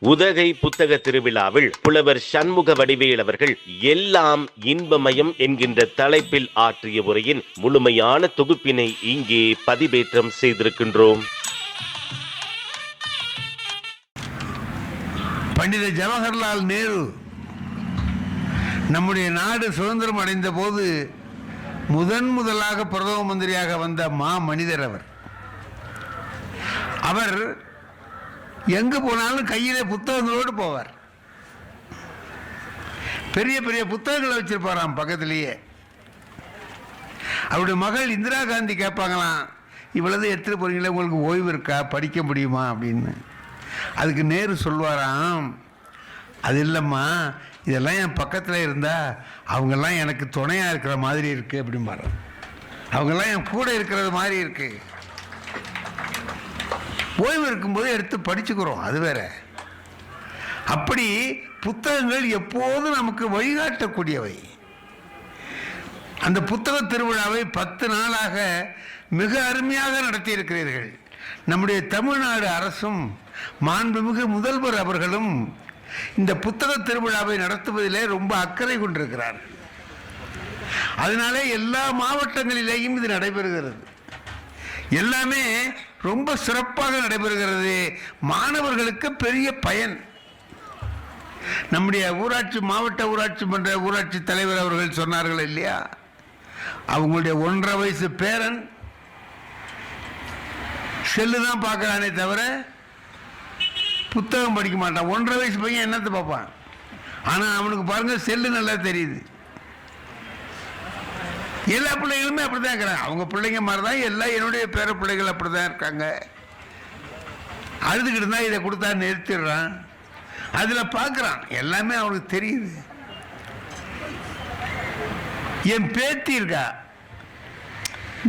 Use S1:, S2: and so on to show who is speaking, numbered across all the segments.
S1: உதகை புத்தக திருவிழாவில் புலவர் சண்முக வடிவேல் அவர்கள் எல்லாம் இன்பமயம் என்கின்ற தலைப்பில் ஆற்றிய உரையின் முழுமையான தொகுப்பினை இங்கே பதிவேற்றம் செய்திருக்கின்றோம்.
S2: பண்டித ஜவஹர்லால் நேரு நம்முடைய நாடு சுதந்திரம் அடைந்த போது முதலாக பிரதம மந்திரியாக வந்த மனிதர் அவர் எங்கு போனாலும் கையிலே புத்தகங்களோடு போவார். பெரிய பெரிய புத்தகங்களை வச்சிருப்பாராம் பக்கத்திலேயே. அவருடைய மகள் இந்திரா காந்தி கேட்பாங்களாம், இவ்வளவு எடுத்துட்டு போறீங்களே, உங்களுக்கு ஓய்வு இருக்கா, படிக்க முடியுமா அப்படின்னு. அதுக்கு நேரு சொல்வாராம், அது இல்லைம்மா, இதெல்லாம் என் பக்கத்தில் இருந்தால் அவங்கெல்லாம் எனக்கு துணையாக இருக்கிற மாதிரி இருக்குது அப்படிம்பாரு. அவங்கெல்லாம் என் கூட இருக்கிறது மாதிரி இருக்குது. ஓய்வு இருக்கும்போது எடுத்து படிச்சுக்கிறோம், அது வேற. அப்படி புத்தகங்கள் எப்போதும் நமக்கு வழிகாட்டக்கூடியவை. அந்த புத்தக திருவிழாவை 10 நாளாக மிக அருமையாக நடத்தியிருக்கிறீர்கள். நம்முடைய தமிழ்நாடு அரசும் மாண்புமிகு முதல்வர் அவர்களும் இந்த புத்தக திருவிழாவை நடத்துவதிலே ரொம்ப அக்கறை கொண்டிருக்கிறார். அதனாலே எல்லா மாவட்டங்களிலேயும் இது நடைபெறுகிறது. எல்லாமே ரொம்ப சிறப்பாக நடைபெறுகிறது. மாணவர்களுக்கு பெரிய பயன். நம்முடைய மாவட்ட ஊராட்சி மன்ற ஊராட்சி தலைவர் அவர்கள் சொன்னார்கள் இல்லையா, அவங்களுடைய 1.5 வயசு பேரன் செல்லு தான் பார்க்கறானே தவிர புத்தகம் படிக்க மாட்டான். 1.5 வயசு பையன் என்னத்தை பார்ப்பான்? ஆனால் அவனுக்கு பாருங்க செல்லு நல்லா தெரியுது. எல்லா பிள்ளைகளுமே அப்படிதான் இருக்கிறாங்க. அவங்க பிள்ளைங்க மாதிரி தான் எல்லாம் என்னுடைய பேர பிள்ளைகள் அப்படிதான் இருக்காங்க. அழுதுகிட்டு இருந்தா இதை கொடுத்தா நிறுத்திடுறான். அதில் பார்க்குறான், எல்லாமே அவனுக்கு தெரியுது. என் பேத்தி இருக்கா,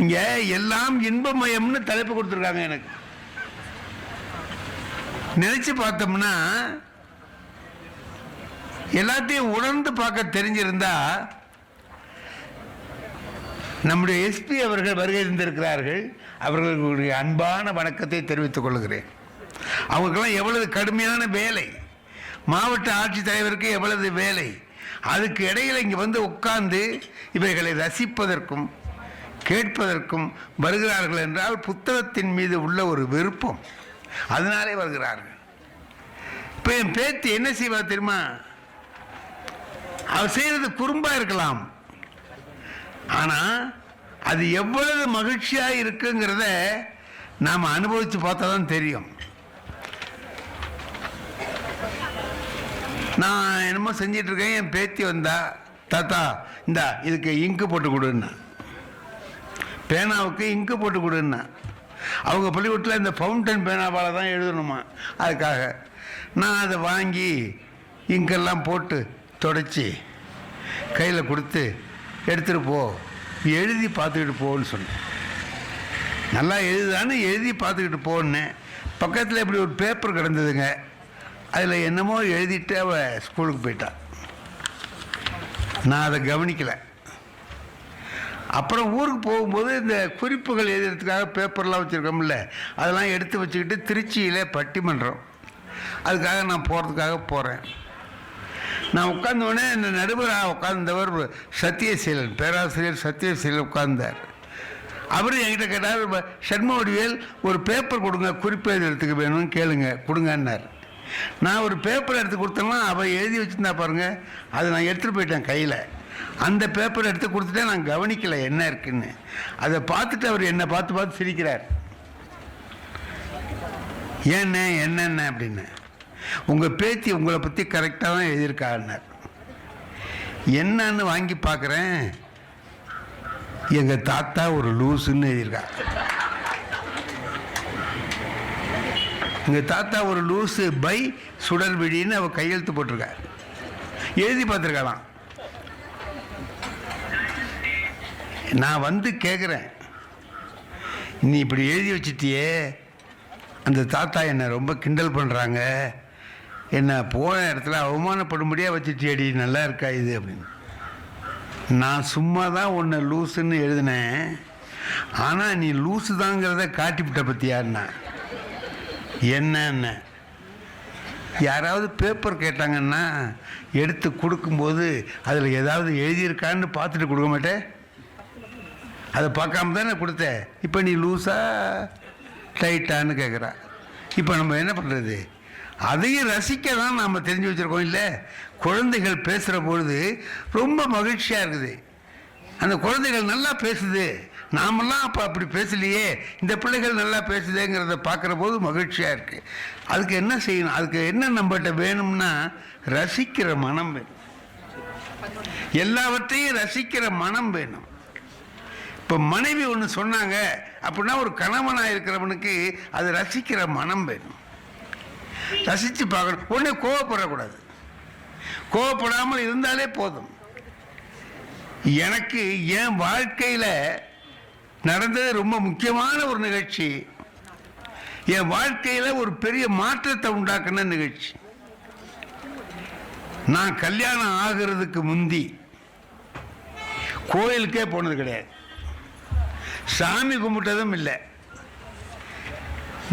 S2: இங்க எல்லாம் இன்பமயம்னு தலைப்பு கொடுத்துருக்காங்க. எனக்கு நினைச்சு பார்த்தோம்னா எல்லாத்தையும் உணர்ந்து பார்க்க தெரிஞ்சிருந்தா நம்முடைய எஸ்பி அவர்கள் வருகை இருந்திருக்கிறார்கள். அவர்களுடைய அன்பான வணக்கத்தை தெரிவித்துக் கொள்கிறேன். அவங்களுக்கெல்லாம் எவ்வளவு கடுமையான வேலை, மாவட்ட ஆட்சித்தலைவருக்கு எவ்வளவு வேலை, அதுக்கு இடையில் இங்கே வந்து உட்கார்ந்து இவைகளை ரசிப்பதற்கும் கேட்பதற்கும் வருகிறார்கள் என்றால் புத்தகத்தின் மீது உள்ள ஒரு விருப்பம், அதனாலே வருகிறார்கள். இப்போ என் பேத்தி என்ன செய்வா தெரியுமா? அவர் செய்யறது குறும்பா இருக்கலாம், ஆனால் அது எவ்வளவு மகிழ்ச்சியாக இருக்குங்கிறத நாம் அனுபவித்து பார்த்தா தான் தெரியும். நான் என்னமோ செஞ்சிட்டு இருக்கேன், என் பேத்தி வந்தா, தாத்தா இந்தா இதுக்கு இங்கு போட்டு கொடுன்னா, பேனாவுக்கு இங்கு போட்டு கொடுன்னா. அவங்க பள்ளிக்கூடத்தில் இந்த ஃபவுண்டன் பேனாவால் தான் எழுதணுமா, அதுக்காக நான் அதை வாங்கி இங்கெல்லாம் போட்டு தொடச்சி கையில் கொடுத்து எடுத்துகிட்டு போ, எழுதி பார்த்துக்கிட்டு போன்னு சொன்னேன். நல்லா எழுதுதான்னு எழுதி பார்த்துக்கிட்டு போன்னு. பக்கத்தில் இப்படி ஒரு பேப்பர் கிடந்ததுங்க, அதில் என்னமோ எழுதிட்டு அவள் ஸ்கூலுக்கு போயிட்டாள். நான் அதை கவனிக்கலை. அப்புறம் ஊருக்கு போகும்போது இந்த குறிப்புகள் எழுதுறதுக்காக பேப்பர்லாம் வச்சுருக்கோம்ல, அதெல்லாம் எடுத்து வச்சுக்கிட்டு திருச்சியில் பட்டிமன்றம், அதுக்காக நான் போகிறதுக்காக போகிறேன். நான் உட்கார்ந்தோடனே இந்த நடுவராக உட்கார்ந்தவர் சத்யசீலன், பேராசிரியர் சத்யசீலன் உட்கார்ந்தார். அவர் என்கிட்ட கேட்டார், சண்முக வடிவேல் ஒரு பேப்பர் கொடுங்க, குறிப்பு எழுதுறதுக்கு வேணும்னு கேளுங்க, கொடுங்கன்னார். நான் ஒரு பேப்பர் எடுத்து கொடுத்தேன்னா அவள் எழுதி வச்சுருந்தா பாருங்க, அதை நான் எடுத்துகிட்டு போயிட்டேன் கையில். அந்த பேப்பரை எடுத்து கொடுத்துட்டே நான் கவனிக்கலை என்ன இருக்குன்னு. அதை பார்த்துட்டு அவர் என்னை பார்த்து சிரிக்கிறார். ஏண்ணே என்னென்ன அப்படின்னு. உங்கள் பேத்தி உங்களை பற்றி கரெக்டாக தான் எழுதியிருக்காருன்னார். என்னன்னு வாங்கி பார்க்குறேன், எங்கள் தாத்தா ஒரு லூசுன்னு எழுதியிருக்கா. எங்கள் தாத்தா ஒரு லூசு பை சுடர்விழின்னு அவள் கையெழுத்து போட்டிருக்கா, எழுதி பார்த்துருக்கலாம். நான் வந்து கேட்குறேன், நீ இப்படி எழுதி வச்சிட்டியே, அந்த தாத்தா என்னை ரொம்ப கிண்டல் பண்ணுறாங்க, என்னை போன இடத்துல அவமானப்படும்படியாக வச்சுட்டியடி, நல்லா இருக்கா இது அப்படின்னு. நான் சும்மா தான் உன்னை லூசுன்னு எழுதினேன், ஆனால் நீ லூசு தாங்கிறத காட்டிவிட்ட பற்றியாருண்ணா. என்ன யாராவது பேப்பர் கேட்டாங்கன்னா எடுத்து கொடுக்கும்போது அதில் ஏதாவது எழுதியிருக்கான்னு பார்த்துட்டு கொடுக்க மாட்டேன். அதை பார்க்காம தானே கொடுத்தேன். இப்போ நீ லூஸா டைட்டான்னு கேட்குறா. இப்போ நம்ம என்ன பண்ணுறது? அதையும் ரசிக்க தான் நாம் தெரிஞ்சு வச்சுருக்கோம். இல்லை, குழந்தைகள் பேசுகிற பொழுது ரொம்ப மகிழ்ச்சியாக இருக்குது. அந்த குழந்தைகள் நல்லா பேசுது, நாமெல்லாம் அப்போ அப்படி பேசலையே, இந்த பிள்ளைகள் நல்லா பேசுதேங்கிறத பார்க்குற போது மகிழ்ச்சியாக இருக்குது. அதுக்கு என்ன செய்யணும்? அதுக்கு என்ன நம்மகிட்ட வேணும்னா ரசிக்கிற மனம் வேணும். எல்லாவற்றையும் ரசிக்கிற மனம் வேணும். இப்போ மனைவி ஒன்று சொன்னாங்க அப்படின்னா ஒரு கணவனாக இருக்கிறவனுக்கு அது ரசிக்கிற மனம் வேணும். ரசித்து பார்க்கணும். உடனே கோவப்படக்கூடாது. கோவப்படாமல் இருந்தாலே போதும். எனக்கு என் வாழ்க்கையில் நடந்தது ரொம்ப முக்கியமான ஒரு நிகழ்ச்சி. என் வாழ்க்கையில் ஒரு பெரிய மாற்றத்தை உண்டாக்குன நிகழ்ச்சி. நான் கல்யாணம் ஆகிறதுக்கு முந்தி கோயிலுக்கே போனது கிடையாது, சாமி கும்பிட்டதும் இல்லை.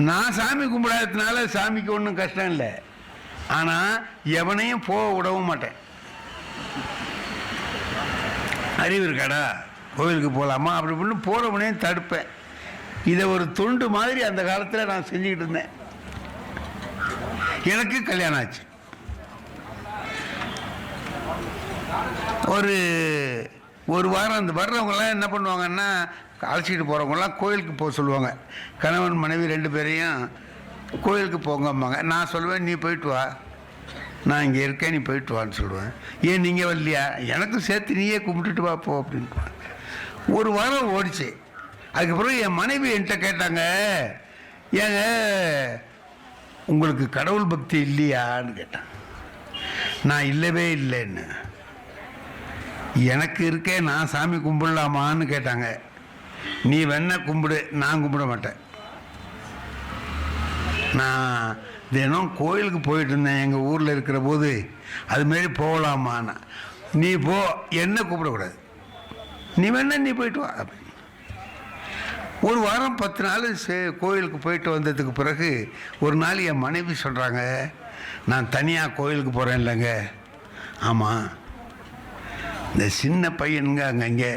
S2: நான் சாமி கும்பிடாததுனால சாமிக்கு ஒன்றும் கஷ்டம் இல்லை. ஆனால் எவனையும் போக விடவும் மாட்டேன். அறிவு இருக்காடா, கோவிலுக்கு போகலாமா அப்படி இப்படின்னு போகிறவனையும் தடுப்பேன். இதை ஒரு தொண்டு மாதிரி அந்த காலத்தில் நான் செஞ்சுக்கிட்டு இருந்தேன். எனக்கு கல்யாணம் ஆச்சு. ஒரு வாரம் அந்த வர்றவங்களாம் என்ன பண்ணுவாங்கன்னா, அழைச்சிக்கிட்டு போகிறவங்களாம் கோயிலுக்கு போக சொல்லுவாங்க. கணவன் மனைவி 2 பேரையும் கோயிலுக்கு போங்கம்பாங்க. நான் சொல்லுவேன், நீ போயிட்டு வா, நான் இங்கே இருக்கேன், நீ போயிட்டு வான்னு சொல்லுவேன். ஏன் நீங்கள் வரலையா? எனக்கும் சேர்த்து நீயே கும்பிட்டுட்டு வா போ அப்படின்னு. ஒரு வாரம் ஓடிச்சு. அதுக்கப்புறம் என் மனைவி என்கிட்ட கேட்டாங்க, ஏங்க உங்களுக்கு கடவுள் பக்தி இல்லையான்னு கேட்டான். நான் இல்லவே இல்லைன்னு. எனக்கு இருக்கேன், நான் சாமி கும்பிடலாமான்னு கேட்டாங்க. நீ வேணா கும்பிடு, நான் கும்பிட மாட்டேன். நான் தினம் கோயிலுக்கு போயிட்டு இருந்தேன் எங்கள் ஊரில் இருக்கிற போது. அதுமாரி போகலாமான்னா, நீ போ, என்ன கூப்பிடக்கூடாது, நீ வேணா நீ போயிட்டு வா அப்படின்னு. ஒரு வாரம் 10 நாள் கோயிலுக்கு போயிட்டு வந்ததுக்கு பிறகு ஒரு நாள் என் மனைவி சொல்கிறாங்க, நான் தனியாக கோயிலுக்கு போகிறேன் இல்லைங்க. ஆமாம், இந்த சின்ன பையனுங்க அங்கே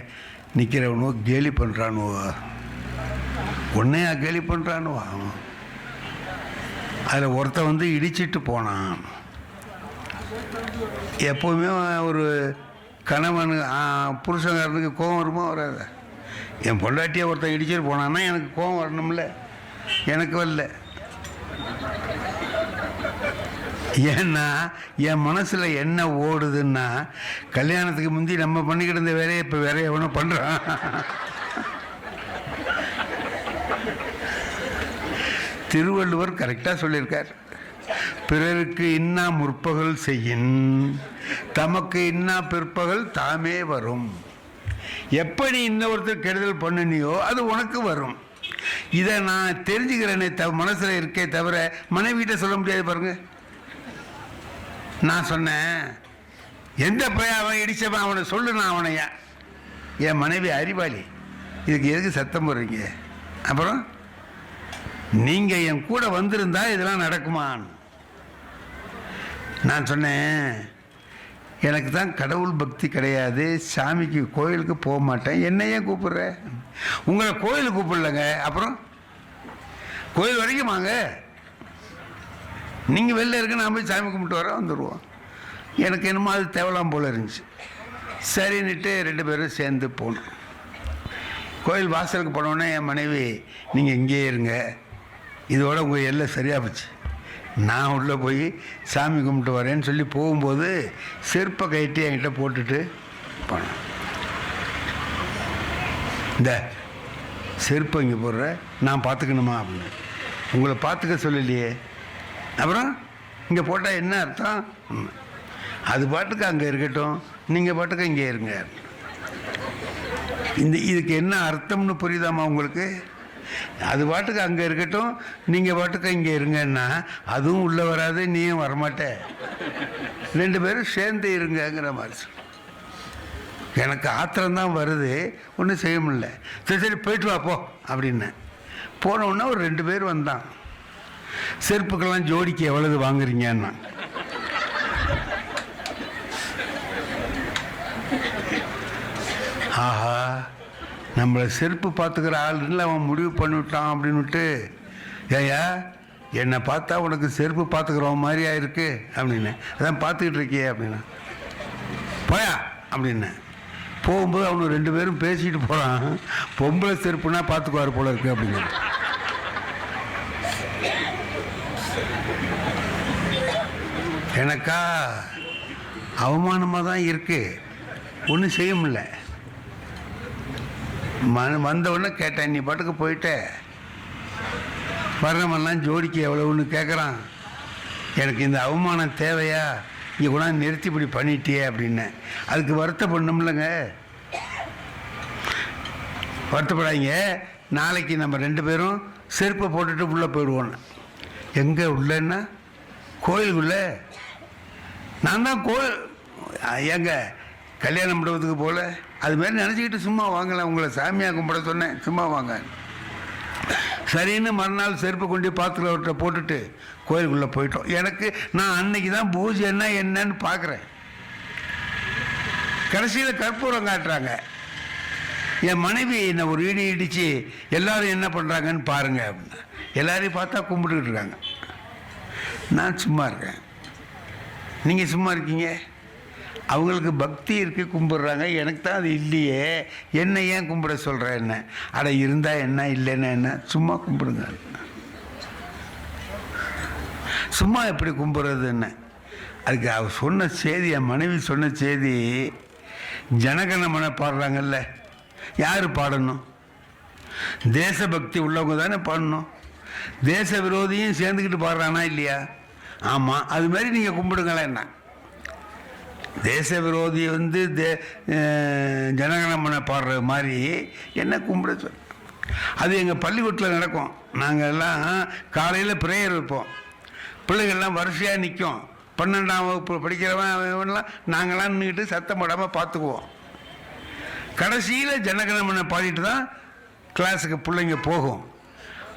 S2: நிற்கிறவனோ கேலி பண்ணுறானுவோ, உன்னையா கேலி பண்ணுறானுவோ. அதில் ஒருத்தன் வந்து இடிச்சிட்டு போனான். எப்போவுமே ஒரு கணவனு புருஷங்காரனுக்கு கோபம் வருமா வராது? என் பொண்டாட்டியை ஒருத்தன் இடிச்சிட்டு போனான்னா எனக்கு கோபம் வரணும்ல, எனக்கு வரல. ஏன்னா என் மனசில் என்ன ஓடுதுன்னா, கல்யாணத்துக்கு முந்தி நம்ம பண்ணிக்கிட்டு இருந்த வேலையை இப்போ வேற எவனோ பண்ணுறான். திருவள்ளுவர் கரெக்டாக சொல்லியிருக்கார், பிறருக்கு இன்னா முற்பகல் செய்யின் தமக்கு இன்னா பிற்பகல் தாமே வரும். எப்படி இன்னொருத்தர் கெடுதல் பண்ணினியோ அது உனக்கு வரும். இதை நான் தெரிஞ்சுக்கிறேனே மனசில் இருக்கே தவிர மனைவிட்ட சொல்ல முடியாது. பாருங்க, நான் சொன்னேன், எந்த பையன் அவன் இடிச்சவன் அவனை சொல்லு, நான் அவனையா. என் மனைவி அறிவாளி, இதுக்கு எதுக்கு சத்தம் போடுறீங்க? அப்புறம் நீங்கள் என் கூட வந்திருந்தா இதெல்லாம் நடக்குமான்னு நான் சொன்னேன். எனக்கு தான் கடவுள் பக்தி கிடையாது, சாமிக்கு கோயிலுக்கு போக மாட்டேன், என்னையே கூப்பிடுற? உங்களை கோயிலுக்கு கூப்பிடலங்க, அப்புறம் கோயில் வரைக்கும் வாங்க, நீங்கள் வெளில இருக்க, நான் போய் சாமி கும்பிட்டு வர வந்துடுவோம். எனக்கு என்னமோ அது தேவலாம் போல் இருந்துச்சு. சரின்னுட்டு 2 பேரும் சேர்ந்து போனோம். கோயில் வாசலுக்கு போனோடனே என் மனைவி, நீங்கள் இங்கேயே இருங்க, இதோட உங்கள் எல்லாம் சரியாக போச்சு, நான் உள்ளே போய் சாமி கும்பிட்டு வரேன்னு சொல்லி போகும்போது செருப்பை கட்டி என்கிட்ட போட்டுட்டு போனேன். இந்த செருப்பை இங்கே போடுற, நான் பார்த்துக்கணுமா அப்படின்னு. உங்களை பார்த்துக்க சொல்லலையே, அப்புறம் இங்கே போட்டால் என்ன அர்த்தம்? அது பாட்டுக்கு அங்கே இருக்கட்டும், நீங்கள் பாட்டுக்கு இங்கே இருங்க. இதுக்கு என்ன அர்த்தம்னு புரியுதாம்மா உங்களுக்கு? அது பாட்டுக்கு அங்கே இருக்கட்டும், நீங்கள் பாட்டுக்கு இங்கே இருங்கன்னா அதுவும் உள்ளே வராது, நீயும் வரமாட்டே, 2 பேரும் சேர்ந்து இருங்கங்கிற மாதிரி சொல்லு. எனக்கு ஆத்திரம்தான் வருது, ஒன்றும் செய்ய முடியல. சரி சரி போயிட்டு வா போ அப்படின்னேன். போனவுடனே ஒரு 2 பேர் வந்தான். செருப்புக்கெல்லாம் ஜோடிக்கு எவ்வளவு வாங்குறீங்கன்னா, ஆஹா நம்மளை செருப்பு பார்த்துக்கிற ஆளுன்னு அவன் முடிவு பண்ணிவிட்டான் அப்படின்னுட்டு, ஏயா என்னை பார்த்தா உனக்கு செருப்பு பார்த்துக்கிறவன் மாதிரியா இருக்கு அப்படின்னு, அதான் பார்த்துக்கிட்டு இருக்கியே அப்படின்னா, போயா அப்படின்னு. போகும்போது அவனு 2 பேரும் பேசிட்டு போகிறான், பொம்பளை செருப்புனா பார்த்துக்குவார் போல இருக்கு அப்படின்னு. எனக்கா அவமானமாக தான் இருக்கு, ஒன்றும் செய்ய முடியல. வந்தவுடனே கேட்டேன், நீ பாட்டுக்கு போயிட்ட, வர்றவன்லாம் ஜோடிக்கு எவ்வளவுன்னு கேட்குறான், எனக்கு இந்த அவமானம் தேவையா, இங்கே கூட நிறுத்தி இப்படி பண்ணிட்டியே அப்படின்னு. அதுக்கு வருத்தப்படணும்லங்க, வருத்தப்படாதீங்க, நாளைக்கு நம்ம 2 பேரும் செருப்பை போட்டுட்டு உள்ளே போயிடுவோன்னு. எங்கே உள்ளேன்னா கோயிலுக்குள்ளே. நான் தான் கோயில் எங்க கல்யாண மண்டபத்துக்கு போகல, அதுமாரி நினச்சிக்கிட்டு சும்மா வாங்கலாம், உங்களை சாமியாக கும்பிட சொன்னேன், சும்மா வாங்க. சரின்னு மறுநாள் செருப்பை கொண்டு பாத்திரத்தை போட்டுட்டு கோயிலுக்குள்ளே போயிட்டோம். எனக்கு நான் அன்னைக்கு தான் பூஜை என்னன்னு பார்க்குறேன். கடைசியில் கற்பூரம் காட்டுறாங்க. என் மனைவி என்னை ஒரு இடி இடித்து எல்லாரும் என்ன பண்ணுறாங்கன்னு பாருங்க அப்படின்னா, எல்லாரையும் பார்த்தா கும்பிட்டுக்கிட்டு இருக்காங்க, நான் சும்மா இருக்கேன். நீங்கள் சும்மா இருக்கீங்க, அவங்களுக்கு பக்தி இருக்குது, கும்பிட்றாங்க, எனக்கு தான் அது இல்லையே, என்ன ஏன் கும்பிட சொல்கிற என்ன, அட இருந்தால் என்ன இல்லைன்னா என்ன, சும்மா கும்பிடுங்க. சும்மா எப்படி கும்பிட்றது என்ன? அதுக்கு அவர் சொன்ன செய்தி, என் மனைவி சொன்ன செய்தி, ஜனகணமன பாடுறாங்கல்ல, யார் பாடணும்? தேசபக்தி உள்ளவங்க தானே பாடணும். தேச விரோதியும் சேர்ந்துக்கிட்டு பாடுறானா இல்லையா? ஆமாம், அது மாதிரி நீங்கள் கும்பிடுங்களேன். என்ன தேச விரோதி ஜனகணமன பாடுற மாதிரி என்ன கும்பிட சொல். அது எங்கள் பள்ளிக்கூடத்தில் நடக்கும். நாங்கள் எல்லாம் காலையில் ப்ரேயர் வைப்போம், பிள்ளைகள்லாம் வரிசையாக நிற்கும், 12ஆம் வகுப்பு படிக்கிறவன்லாம் நாங்களாம் நின்றுட்டு சத்தம் போடாமல் பார்த்துக்குவோம். கடைசியில் ஜனகணமன பாடிட்டு தான் கிளாஸுக்கு பிள்ளைங்க போகும்.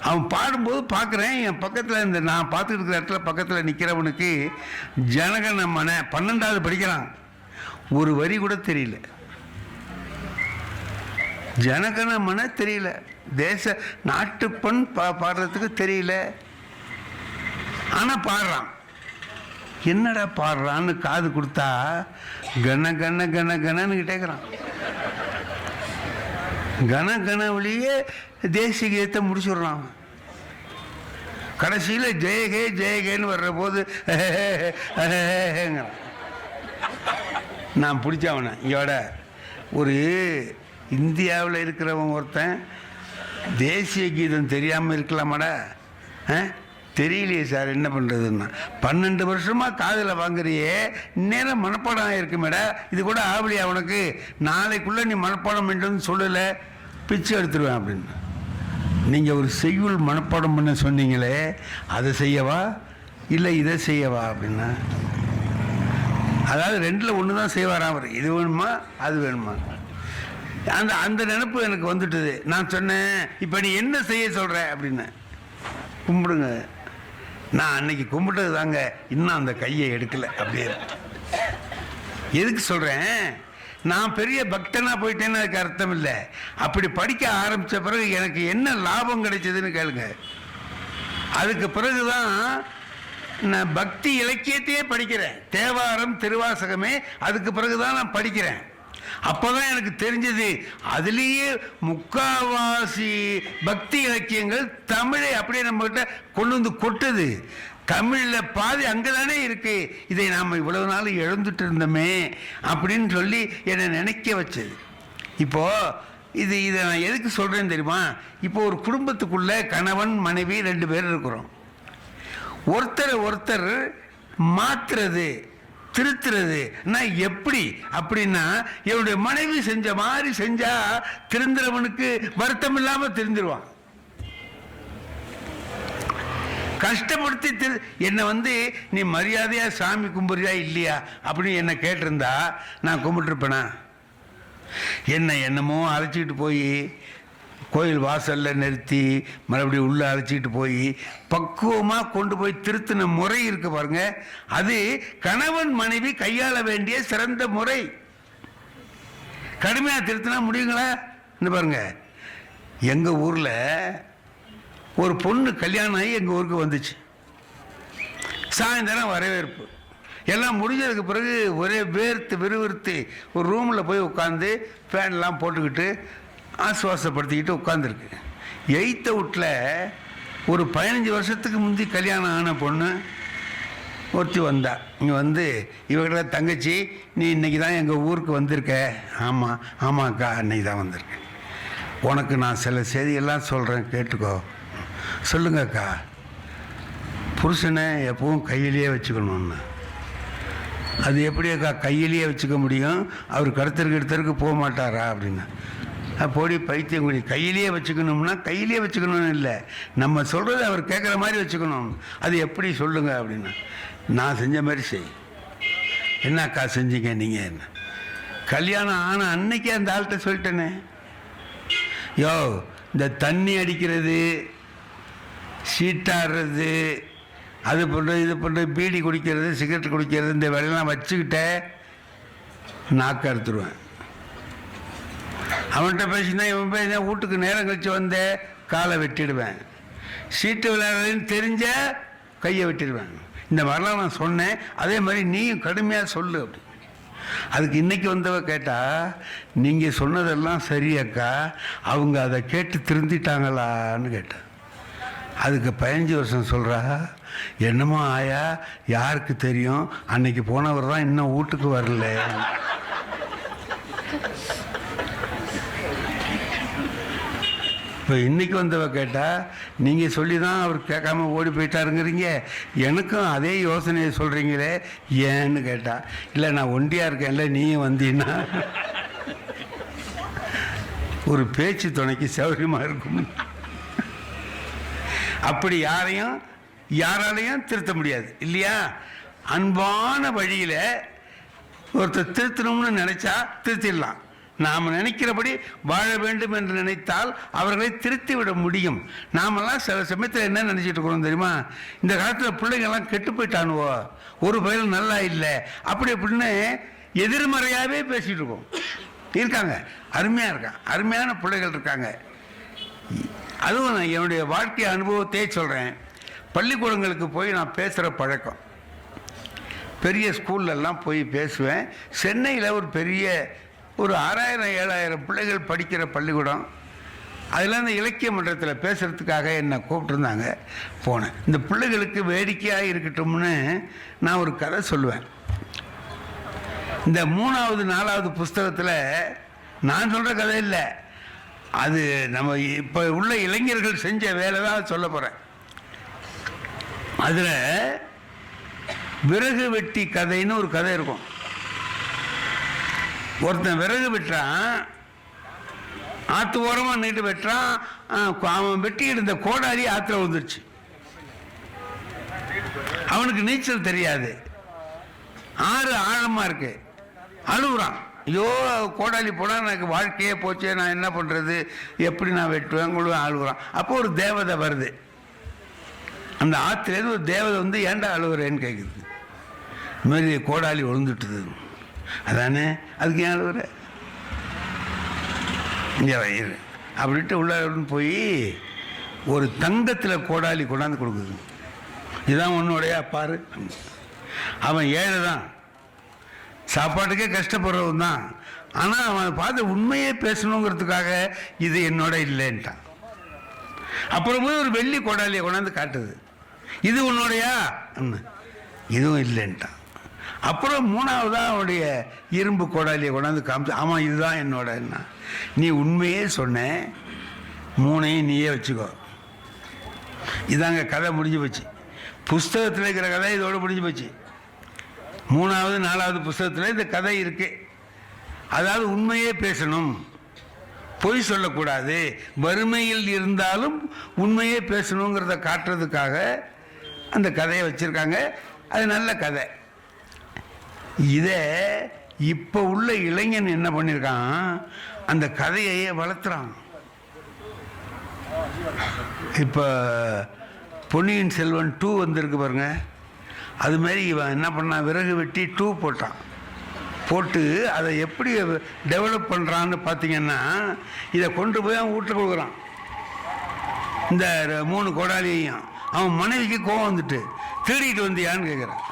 S2: அவன் பாடும்போது பார்க்குறேன், என் பக்கத்தில் நான் பார்த்துட்டு இருக்கிற இடத்துல பக்கத்தில் நிற்கிறவனுக்கு ஜனகணமன 12ஆவது படிக்கிறான், ஒரு வரி கூட தெரியல, ஜனகணமன தெரியல, தேச நாட்டுப்பண் பாடுறதுக்கு தெரியல, ஆனால் பாடுறான். என்னடா பாடுறான்னு காது கொடுத்தா கன கன கன கனன்னு கேட்குறான். கன கனவுலேயே தேசிய கீதத்தை முடிச்சுடுறான். கடைசியில் ஜெயகே ஜெயகேன்னு வர்ற போது நான் பிடிச்சவனை இங்கோட ஒரு இந்தியாவில் இருக்கிறவன் ஒருத்தன் தேசிய கீதம் தெரியாமல் இருக்கலாமாடா? தெரியலையே சார், என்ன பண்ணுறதுன்னா, 12 வருஷமாக காதில் வாங்குறியே, இந்நேரம் மனப்பாடம் ஆகிருக்குமேடா, இது கூட ஆவலியா உனக்கு, நாளைக்குள்ளே நீ மனப்பாடம் பண்ணுறதுன்னு சொல்லலை, பிச்சை எடுத்துருவேன் அப்படின்னு. நீங்கள் ஒரு செய்யுள் மனப்பாடம் பண்ண சொன்னீங்களே, அதை செய்யவா இல்லை இதை செய்யவா அப்படின்னா, அதாவது 2ல் 1 தான் செய்வாராம் அவர், இது வேணுமா அது வேணுமா, அந்த நினைப்பு எனக்கு வந்துட்டுது. நான் சொன்னேன், இப்போ நீ என்ன செய்ய சொல்கிற அப்படின்னு. கும்பிடுங்க. நான் அன்னைக்கு கும்பிட்டது தாங்க, இன்னும் அந்த கையை எடுக்கலை. அப்படியே எதுக்கு சொல்கிறேன், நான் பெரிய பக்தனாக போயிட்டேன்னு அதுக்கு அர்த்தம் இல்லை. அப்படி படிக்க ஆரம்பித்த பிறகு எனக்கு என்ன லாபம் கிடைச்சதுன்னு கேளுங்க. அதுக்கு பிறகு தான் நான் பக்தி இலக்கியத்தையே படிக்கிறேன், தேவாரம் திருவாசகமே அதுக்கு பிறகு தான் நான் படிக்கிறேன். அப்போ தான் எனக்கு தெரிஞ்சது, அதுலேயே முக்காவாசி பக்தி இலக்கியங்கள் தமிழை அப்படியே நம்மகிட்ட கொண்டு வந்து கொட்டுது. தமிழில் பாதி அங்கே தானே இருக்குது, இதை நாம் இவ்வளவு நாள் இழந்துட்டு இருந்தோமே அப்படின்னு சொல்லி என்னை நினைக்க வச்சது. இப்போது இதை நான் எதுக்கு சொல்கிறேன்னு தெரியுமா? இப்போ ஒரு குடும்பத்துக்குள்ளே கணவன் மனைவி 2 பேர் இருக்கிறோம். ஒருத்தர் மாற்றுறது திருத்துறது நான் எப்படி அப்படின்னா, என்னுடைய மனைவி செஞ்ச மாதிரி செஞ்சா திருந்துறவனுக்கு வருத்தம் இல்லாமல் திருந்துருவான். கஷ்டப்படுத்தி என்னை நீ மரியாதையா சாமி கும்பிடுறியா இல்லையா அப்படின்னு என்னை கேட்டிருந்தா நான் கும்பிட்டுருப்பேனா? என்னமோ அழைச்சிக்கிட்டு போய் கோயில் வாசலில் நிறுத்தி மறுபடியும் உள்ளே அழைச்சிக்கிட்டு போய் பக்குவமாக கொண்டு போய் திருத்தின முறை இருக்கு பாருங்க, அது கணவன் மனைவி கையாள வேண்டிய சிறந்த முறை. கடுமையாக திருத்தினா முடியுங்களா? இந்த பாருங்க, எங்கள் ஊரில் ஒரு பொண்ணு கல்யாணம் ஆகி எங்கள் ஊருக்கு வந்துச்சு. சாயந்தரம் வரவேற்பு எல்லாம் முடிஞ்சதுக்கு பிறகு ஒரே வேர்த்து விறுவிறுத்து ஒரு ரூமில் போய் உட்காந்து ஃபேன்லாம் போட்டுக்கிட்டு ஆசுவாசப்படுத்திக்கிட்டு உட்காந்துருக்கு. எய்த்த வீட்டில் ஒரு 15 வருஷத்துக்கு முந்தி கல்யாணம் ஆன பொண்ணு ஒருத்தி வந்தா. இங்கே வந்து இவங்கள தங்கச்சி, நீ இன்னைக்கு தான் எங்கள் ஊருக்கு வந்திருக்க. ஆமாம் ஆமாக்கா, அன்னைக்கு தான் வந்திருக்கேன். உனக்கு நான் சில செய்தியெல்லாம் சொல்கிறேன், கேட்டுக்கோ. சொல்லுங்கக்கா. புருஷனை எப்பவும் கையிலேயே வச்சுக்கணும்னு. அது எப்படியாக்கா கையிலேயே வச்சுக்க முடியும்? அவர் கடத்தருக்கு போக மாட்டாரா அப்படின்னா, போடி பைத்தியம் குடி. கையிலேயே வச்சுக்கணும்னா கையிலேயே வச்சுக்கணும்னு இல்லை, நம்ம சொல்கிறது அவர் கேட்குற மாதிரி வச்சுக்கணும். அது எப்படி சொல்லுங்க அப்படின்னா, நான் செஞ்ச மாதிரி செய். என்னக்கா செஞ்சீங்க நீங்கள்? என்ன கல்யாணம் ஆன அன்னைக்கே அந்த ஆள்கிட்ட சொல்லிட்டேனே, யோ இந்த தண்ணி அடிக்கிறது, சீட்டாடுறது, அது பண்ணுறது இது பண்ணுறது, பீடி குடிக்கிறது, சிகரெட் குடிக்கிறது, இந்த வேலையெல்லாம் வச்சுக்கிட்ட நாக்கு அறுத்துருவேன். அவன்கிட்ட பேசினா இவன் பேசினா வீட்டுக்கு நேரம் கழிச்சு வந்த காலை வெட்டிடுவேன். சீட்டு விளையாடுறதுன்னு தெரிஞ்ச கையை வெட்டிடுவேன். இந்த மாதிரிலாம் நான் சொன்னேன். அதே மாதிரி நீயும் கடுமையாக சொல்லு அப்படி. அதுக்கு இன்னைக்கு வந்தவ கேட்டா, நீங்கள் சொன்னதெல்லாம் சரியக்கா, அவங்க அதை கேட்டு திருந்திட்டாங்களான்னு கேட்டா. அதுக்கு 15 வருஷம் சொல்கிறா. என்னமோ ஆயா, யாருக்கு தெரியும், அன்னைக்கு போனவர் தான் இன்னும் வீட்டுக்கு வரல. இப்போ இன்றைக்கி வந்தவ கேட்டால், நீங்கள் சொல்லி தான் அவர் கேட்காம ஓடி போயிட்டாருங்கிறீங்க, எனக்கும் அதே யோசனையை சொல்கிறீங்களே ஏன்னு கேட்டா. இல்லை நான் ஒண்டியாக இருக்கேன்ல, நீயும் வந்தீங்கன்னா ஒரு பேச்சு துணைக்கு சௌகரியமாக இருக்கும். அப்படி யாராலையும் திருத்த முடியாது இல்லையா? அன்பான வழியில் ஒருத்தர் திருத்தணும்னு நினைச்சா திருத்திடலாம். நாம் நினைக்கிறபடி வாழ வேண்டும் என்று நினைத்தால் அவர்களை திருத்தி விட முடியும். நாமெல்லாம் சில சமயத்தில் என்ன நினச்சிட்டு இருக்கிறோம் தெரியுமா? இந்த காலத்தில் பிள்ளைங்கள்லாம் கெட்டு போயிட்டானுவோ, ஒரு பயிலும் நல்லா இல்லை, அப்படி அப்படின்னு எதிர்மறையாகவே பேசிகிட்டு இருக்கோம். இருக்காங்க, அருமையாக இருக்காங்க, அருமையான பிள்ளைகள் இருக்காங்க. அதுவும் நான் என்னுடைய வாழ்க்கை அனுபவத்தையே சொல்கிறேன். பள்ளிக்கூடங்களுக்கு போய் நான் பேசுகிற பழக்கம், பெரிய ஸ்கூல்லலாம் போய் பேசுவேன். சென்னையில் ஒரு பெரிய ஒரு 6000-7000 பிள்ளைகள் படிக்கிற பள்ளிக்கூடம். அதில் இந்த இலக்கிய மன்றத்தில் பேசுகிறதுக்காக என்னை கூப்பிட்டுருந்தாங்க. போனேன். இந்த பிள்ளைகளுக்கு வேடிக்கையாக இருக்கட்டும்னு நான் ஒரு கதை சொல்லுவேன். இந்த 3வது 4வது புஸ்தகத்தில் நான் சொல்கிற கதை இல்லை, அது நம்ம இப்போ உள்ள இளைஞர்கள் செஞ்ச வேலை தான் சொல்ல போகிறேன். அதில் விறகு வெட்டி கதைன்னு ஒரு கதை இருக்கும். ஒருத்தன் விறகு வெட்டுறான், ஆற்று ஓரமாக நீட்டு வெட்டுறான். அவன் வெட்டிக்கிட்டு இருந்த கோடாலி ஆற்றுல வந்துருச்சு. அவனுக்கு நீச்சல் தெரியாது, ஆறு ஆழமாக இருக்கு. அழுகுறான், ஐயோ கோடாலி போனால் எனக்கு வாழ்க்கையே போச்சு, நான் என்ன பண்ணுறது, எப்படி நான் வெட்டுவேன் கொள்வேன், அழுகுறான். அப்போ ஒரு தேவதை வருது. அந்த ஆற்றுலேருந்து ஒரு தேவதை வந்து, ஏன்டா அழுகுறேன்னு கேட்குது. இதுமாரி கோடாலி விழுந்துட்டுது. அதானே, அதுக்கு ஏன் அழுகுற, இங்கே வயிறு அப்படின்ட்டு உள்ள போய் ஒரு தங்கத்தில் கோடாலி கொண்டாந்து கொடுக்குது. இதுதான் உன்னுடைய பாரு. அவன் ஏழை தான், சாப்பாட்டுக்கே கஷ்டப்படுறவன் தான். ஆனால் அவன் பார்த்து உண்மையே பேசணுங்கிறதுக்காக இது என்னோட இல்லைன்ட்டான். அப்புறம் போய் ஒரு வெள்ளி கோடாலியை கொண்டாந்து காட்டுது, இது உன்னோடையா, இதுவும் இல்லைன்ட்டான். அப்புறம் 3வதாக அவனுடைய இரும்பு கோடாலியை கொண்டாந்து காமிச்சு, ஆமாம் இதுதான் என்னோட. என்ன நீ உண்மையே சொன்ன, 3ஐயும் நீயே வச்சுக்கோ. இதாங்க கதை முடிஞ்சு போச்சு. புஸ்தகத்தில் இருக்கிற கதை இதோடு முடிஞ்சு போச்சு. 3வது 4வது புஸ்தகத்தில் இந்த கதை இருக்கு. அதாவது உண்மையே பேசணும், பொய் சொல்லக்கூடாது, வறுமையில் இருந்தாலும் உண்மையே பேசணுங்கிறத காட்டுறதுக்காக அந்த கதையை வச்சுருக்காங்க. அது நல்ல கதை. இதை இப்போ உள்ள இளைஞன் என்ன பண்ணியிருக்கான், அந்த கதையையே வளர்த்துறான். இப்போ பொன்னியின் செல்வன் 2 வந்திருக்கு பாருங்க. அதுமாரி இவன் என்ன பண்ணான், விறகு வெட்டி 2 போட்டான். போட்டு அதை எப்படி டெவலப் பண்ணுறான்னு பார்த்தீங்கன்னா, இதை கொண்டு போய் அவன் வீட்டில் கொடுக்குறான். இந்த 3 கோடாலியையும் அவன் மனைவிக்கு கோவம் வந்துட்டு, திருடிட்டு வந்தியான்னு கேட்குறான்.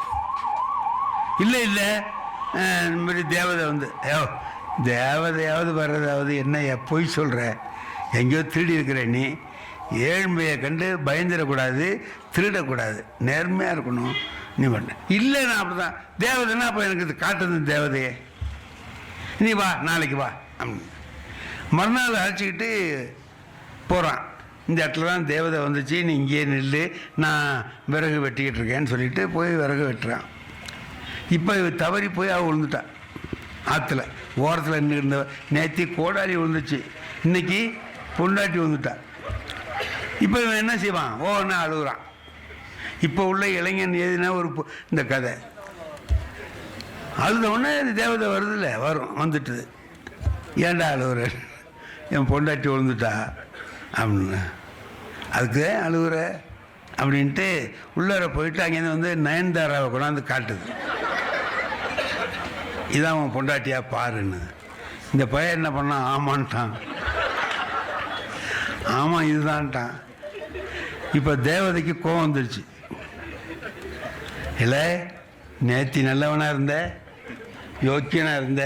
S2: இல்லை இல்லை, இந்த மாதிரி தேவதை வந்து, தேவதையாவது வர்றதாவது என்ன பொய் சொல்கிற, எங்கேயோ திருடி இருக்கிற நீ, ஏழ்மையை கண்டு பயந்துடக்கூடாது, திருடக்கூடாது, நேர்மையாக இருக்கணும் நீ பண்ண. இல்லை நான் அப்படி தான், தேவதைன்னா அப்போ எனக்கு இது காட்டுது தேவதையே, நீ வா நாளைக்கு வா அப்படின்னு. மறுநாள் அழைச்சிக்கிட்டு போகிறான். இந்த இடத்துல தான் தேவதை வந்துச்சு, நீ இங்கேயே நில்லு, நான் விறகு வெட்டிக்கிட்டு இருக்கேன்னு சொல்லிட்டு போய் விறகு வெட்டுறான். இப்போ தவறி போய் அவள் விழுந்துட்டான் ஆற்றுல ஓரத்தில் நின்று இருந்த. நேற்று கோடாலி விழுந்துச்சு, இன்னைக்கு பொண்டாட்டி விழுந்துட்டான். இப்போ இவன் என்ன செய்வான், ஓன்னு அழுகுறான். இப்போ உள்ள இளைஞன் எதுனா ஒரு இந்த கதை அழுத உடனே தேவதை வருதுல்ல, வந்துட்டுது. ஏன்டா அழுகுற, என் பொண்டாட்டி விழுந்துட்டா அப்படின்னு. அதுக்கு அழுகுற அப்படின்ட்டு உள்ளார போயிட்டு அங்கேருந்து வந்து நயன்தாராவை கொண்டாந்து காட்டுது. இதான் அவன் பொண்டாட்டியா பாருன்னு. இந்த பையன் என்ன பண்ணான், ஆமான்ட்டான். ஆமாம் இதுதான்ட்டான். இப்போ தேவதைக்கு கோவம் வந்துருச்சு. இல்லை, நேத்தி நல்லவனாக இருந்த, யோக்கியனாக இருந்த,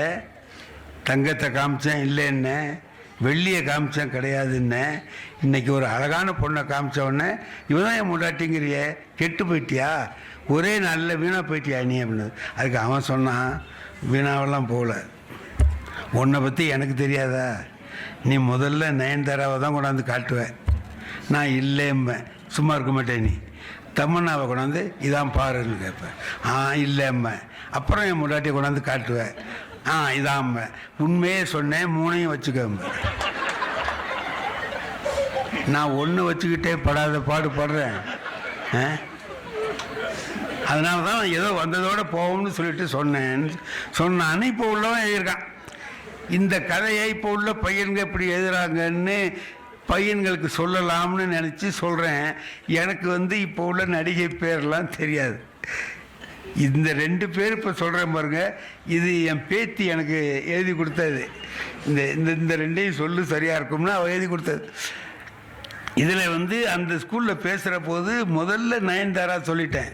S2: தங்கத்தை காமிச்சேன் இல்லைன்ன, வெள்ளியை காமிச்சேன் கிடையாதுன்ன, இன்னைக்கு ஒரு அழகான பொண்ணை காமிச்ச உடனே இவதான் என் முண்டாட்டிங்கிறிய, கெட்டு போயிட்டியா, ஒரே நல்ல வீணாக போயிட்டியா நீ அப்படின்னு. அதுக்கு அவன் சொன்னான், வீணாவெல்லாம் போகல, உன்னை பற்றி எனக்கு தெரியாதா, நீ முதல்ல நயன்தாராவை தான் கொண்டாந்து காட்டுவேன், நான் இல்லைம்பேன், சும்மா இருக்க மாட்டேன், நீ தமன்னாவை கொண்டாந்து இதான் பாருன்னு கேட்பேன், இல்லைம்பேன், அப்புறம் என் முன்னாட்டியை கொண்டாந்து காட்டுவேன், இதாம்ப உண்மையே சொன்னேன், 3ஐயும் வச்சுக்கம்ப. நான் ஒன்று வச்சுக்கிட்டே படாத பாடு படுறேன். அதனால தான் ஏதோ வந்ததோடு போவோம்னு சொல்லிட்டு சொன்னான்னு இப்போ உள்ளவன் எழுதியிருக்கான். இந்த கதையை இப்போ உள்ள பையன்கள் இப்படி எழுதுறாங்கன்னு பையன்களுக்கு சொல்லலாம்னு நினச்சி சொல்கிறேன். எனக்கு வந்து இப்போ உள்ள நடிகை பேர்லாம் தெரியாது. இந்த 2 பேர் இப்போ சொல்கிறேன் பாருங்க, இது என் பேத்தி எனக்கு எழுதி கொடுத்தது. இந்த இந்த 2ஐயும் சொல்லு சரியாக இருக்கும்னா அவள் எழுதி கொடுத்தது. இதில் வந்து அந்த ஸ்கூலில் பேசுகிற போது முதல்ல நயன்தாரா சொல்லிட்டேன்,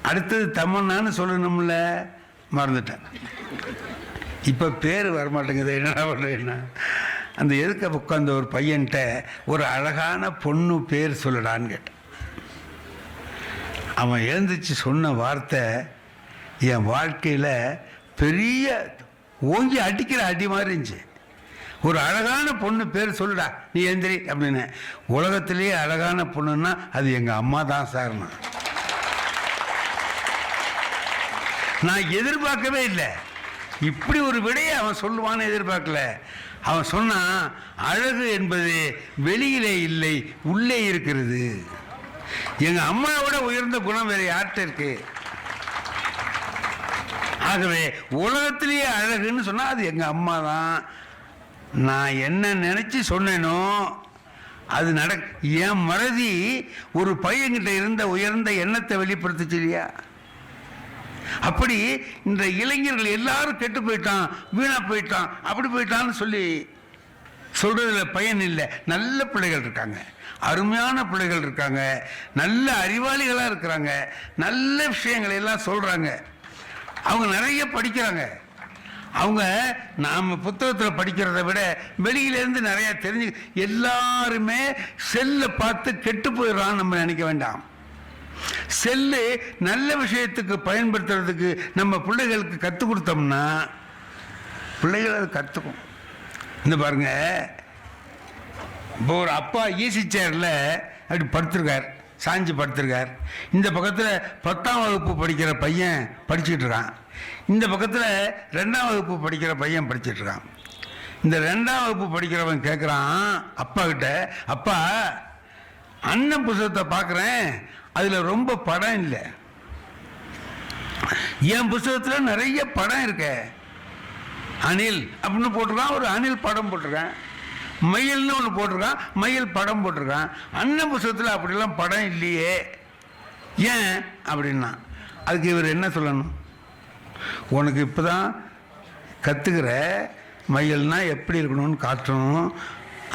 S2: அடுத்தது தமன்னான்னு சொல்லணும்ல, மறந்துட்டேன். இப்போ பேர் வரமாட்டேங்குது, என்னடா பண்ணுறேன்னா. அந்த எதுக்க உட்காந்த ஒரு பையன்கிட்ட ஒரு அழகான பொண்ணு பேர் சொல்லடான்னு கேட்டேன். அவன் எழுந்துச்சு சொன்ன வார்த்தை என் வாழ்க்கையில் பெரிய ஓங்கி அடிக்கிற அடி மாதிரி இருந்துச்சு. ஒரு அழகான பொண்ணு பேர் சொல்லுடா நீ எந்திரி அப்படின்னு. உலகத்திலேயே அழகான பொண்ணுன்னா அது எங்கள் அம்மா தான் சார். நான் எதிர்பார்க்கவே இல்லை, இப்படி ஒரு விடையை அவன் சொல்லுவான்னு எதிர்பார்க்கல. அவன் சொன்னான், அழகு என்பது வெளியிலே இல்லை, உள்ளே இருக்கிறது. எங்க அம்மாவோட உயர்ந்த குணம் வேற யார்கிட்ட இருக்கு? ஆகவே உலகத்திலேயே அழகுன்னு சொன்னா அது எங்க அம்மா தான். நான் என்ன நினைச்சு சொன்னேனோ அது என் மறதி ஒரு பையன்கிட்ட இருந்த உயர்ந்த எண்ணத்தை வெளிப்படுத்துச்சு இல்லையா? அப்படி இந்த இளைஞர்கள் எல்லாரும் கெட்டு போயிட்டான், வீணா போயிட்டான், அப்படி போயிட்டான்னு சொல்லி சொல்றதுல பயன் இல்லை. நல்ல பிள்ளைகள் இருக்காங்க, அருமையான பிள்ளைகள் இருக்காங்க, நல்ல அறிவாளிகளாக இருக்கிறாங்க, நல்ல விஷயங்களை எல்லாம் சொல்றாங்க, அவங்க நிறைய படிக்கிறாங்க. அவங்க நாம் புத்தகத்தில் படிக்கிறத விட வெளியிலேருந்து நிறைய தெரிஞ்சு. எல்லாருமே செல்லை பார்த்து கெட்டு போயிடறான்னு நம்ம நினைக்க வேண்டாம். செல்லு நல்ல விஷயத்துக்கு பயன்படுத்துறதுக்கு நம்ம பிள்ளைகளுக்கு கற்றுக் கொடுத்தோம்னா பிள்ளைகள் அது கற்றுக்கும். இந்த பாருங்க, இப்போ ஒரு அப்பா ஈசி சேர்ல அப்படி படுத்திருக்கார், சாஞ்சு படுத்திருக்கார். இந்த பக்கத்தில் 10ஆம் வகுப்பு படிக்கிற பையன் படிச்சுக்கிட்டு இருக்கான், இந்த பக்கத்தில் 2ஆம் வகுப்பு படிக்கிற பையன் படிச்சுட்டு இருக்கான். இந்த 2ஆம் வகுப்பு படிக்கிறவன் கேட்குறான் அப்பா கிட்ட, அப்பா அண்ணன் புத்தகத்தை பார்க்குறேன், அதில் ரொம்ப படம் இல்லை, என் புத்தகத்தில் நிறைய படம் இருக்க, அணில் அப்படின்னு போட்டிருக்கான், ஒரு அணில் படம் போட்டிருக்கேன், மயில்னு ஒன்று போட்டிருக்கான், மயில் படம் போட்டிருக்கான். அண்ணன் புஸ்தகத்தில் அப்படிலாம் படம் இல்லையே, ஏன் அப்படின்னா அதுக்கு இவர் என்ன சொல்லணும்? உனக்கு இப்போ தான் கற்றுக்கிற மயில்னா எப்படி இருக்கணும்னு காட்டணும்,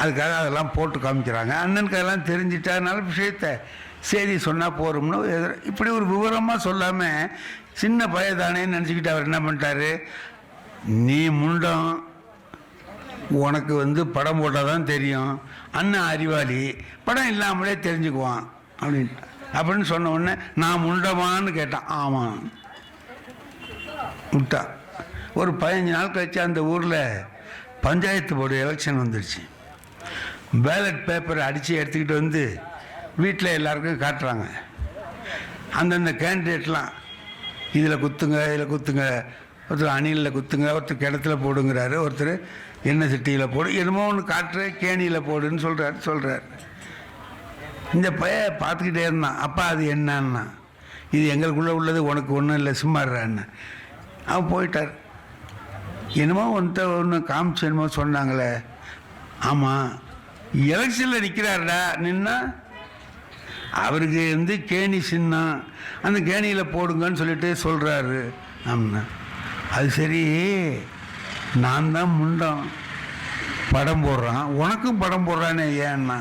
S2: அதுக்காக அதெல்லாம் போட்டு காமிக்கிறாங்க. அண்ணனுக்கு அதெல்லாம் தெரிஞ்சிட்டனால விஷயத்த சரி சொன்னால் போகிறோம்னு இப்படி ஒரு விவரமாக சொல்லாமல் சின்ன பையதானேன்னு நினச்சிக்கிட்டு அவர் என்ன பண்ணிட்டாரு, நீ முண்டம், உனக்கு படம் போட்டால் தான் தெரியும், அண்ணன் அறிவாளி, படம் இல்லாமலே தெரிஞ்சுக்குவான் அப்படின்னு சொன்ன உடனே நான் முண்டமான்னு கேட்டான். ஆமாம் விட்டா. ஒரு 15 நாள் கழிச்சு அந்த ஊரில் பஞ்சாயத்து போர்டு எலெக்ஷன் வந்துடுச்சு. பேலட் பேப்பரை அடித்து எடுத்துக்கிட்டு வந்து வீட்டில் எல்லாருக்கும் காட்டுறாங்க. அந்தந்த கேண்டிடேட்லாம் இதில் குத்துங்க, இதில் குத்துங்க, ஒருத்தர் அணிலில் குத்துங்க, ஒருத்தர் கிணத்துல போடுங்கிறாரு, ஒருத்தர் எண்ணெய் சட்டியில் போடு, என்னமோ ஒன்று காட்டுற கேணியில் போடுன்னு சொல்கிறார். இந்த பைய பார்த்துக்கிட்டே இருந்தான். அப்பா அது என்னன்னா, இது எங்களுக்குள்ளே உள்ளது, உனக்கு ஒன்றும் இல்லை, சும்மாடுறான்னு. அவன் போயிட்டார். என்னமோ ஒன்று காமிச்சு என்னமோ சொன்னாங்களே. ஆமாம், எலெக்ஷனில் நிற்கிறாருடா, நின்னா அவருக்கு கேணி சின்னம், அந்த கேணியில் போடுங்கன்னு சொல்லிட்டு சொல்கிறாரு. ஆமாண்ணா, அது சரி, நான் தான் முண்டம், படம் போடுறான், உனக்கும் படம் போடுறானே ஏன்னா?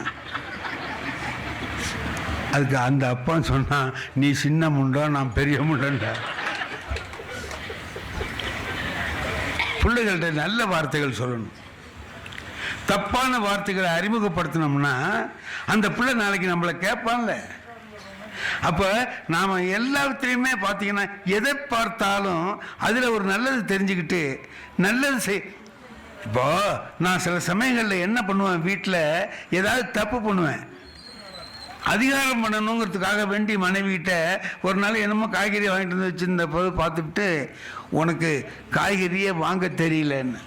S2: அதுக்கு அந்த அப்பா சொன்னான், நீ சின்ன முண்டம், நான் பெரிய முண்டன்டா. பிள்ளைகள்கிட்ட நல்ல வார்த்தைகள் சொல்லணும். தப்பான வார்த்தைகளை அறிமுகப்படுத்தினோம்னா அந்த பிள்ளை நாளைக்கு நம்மளை கேட்பான்ல. அப்போ நாம் எல்லாத்துலேயுமே பார்த்தீங்கன்னா எதை பார்த்தாலும் அதில் ஒரு நல்லது தெரிஞ்சுக்கிட்டு நல்லது இப்போ நான் சில சமயங்களில் என்ன பண்ணுவேன், வீட்டில் ஏதாவது தப்பு பண்ணுவேன், அதிகாரம் பண்ணணுங்கிறதுக்காக வேண்டி மனைவிகிட்ட ஒரு நாள் என்னமோ காய்கறி வாங்கிட்டு வந்து வச்சுருந்த போது பார்த்துட்டு, உனக்கு காய்கறியே வாங்க தெரியலன்னு.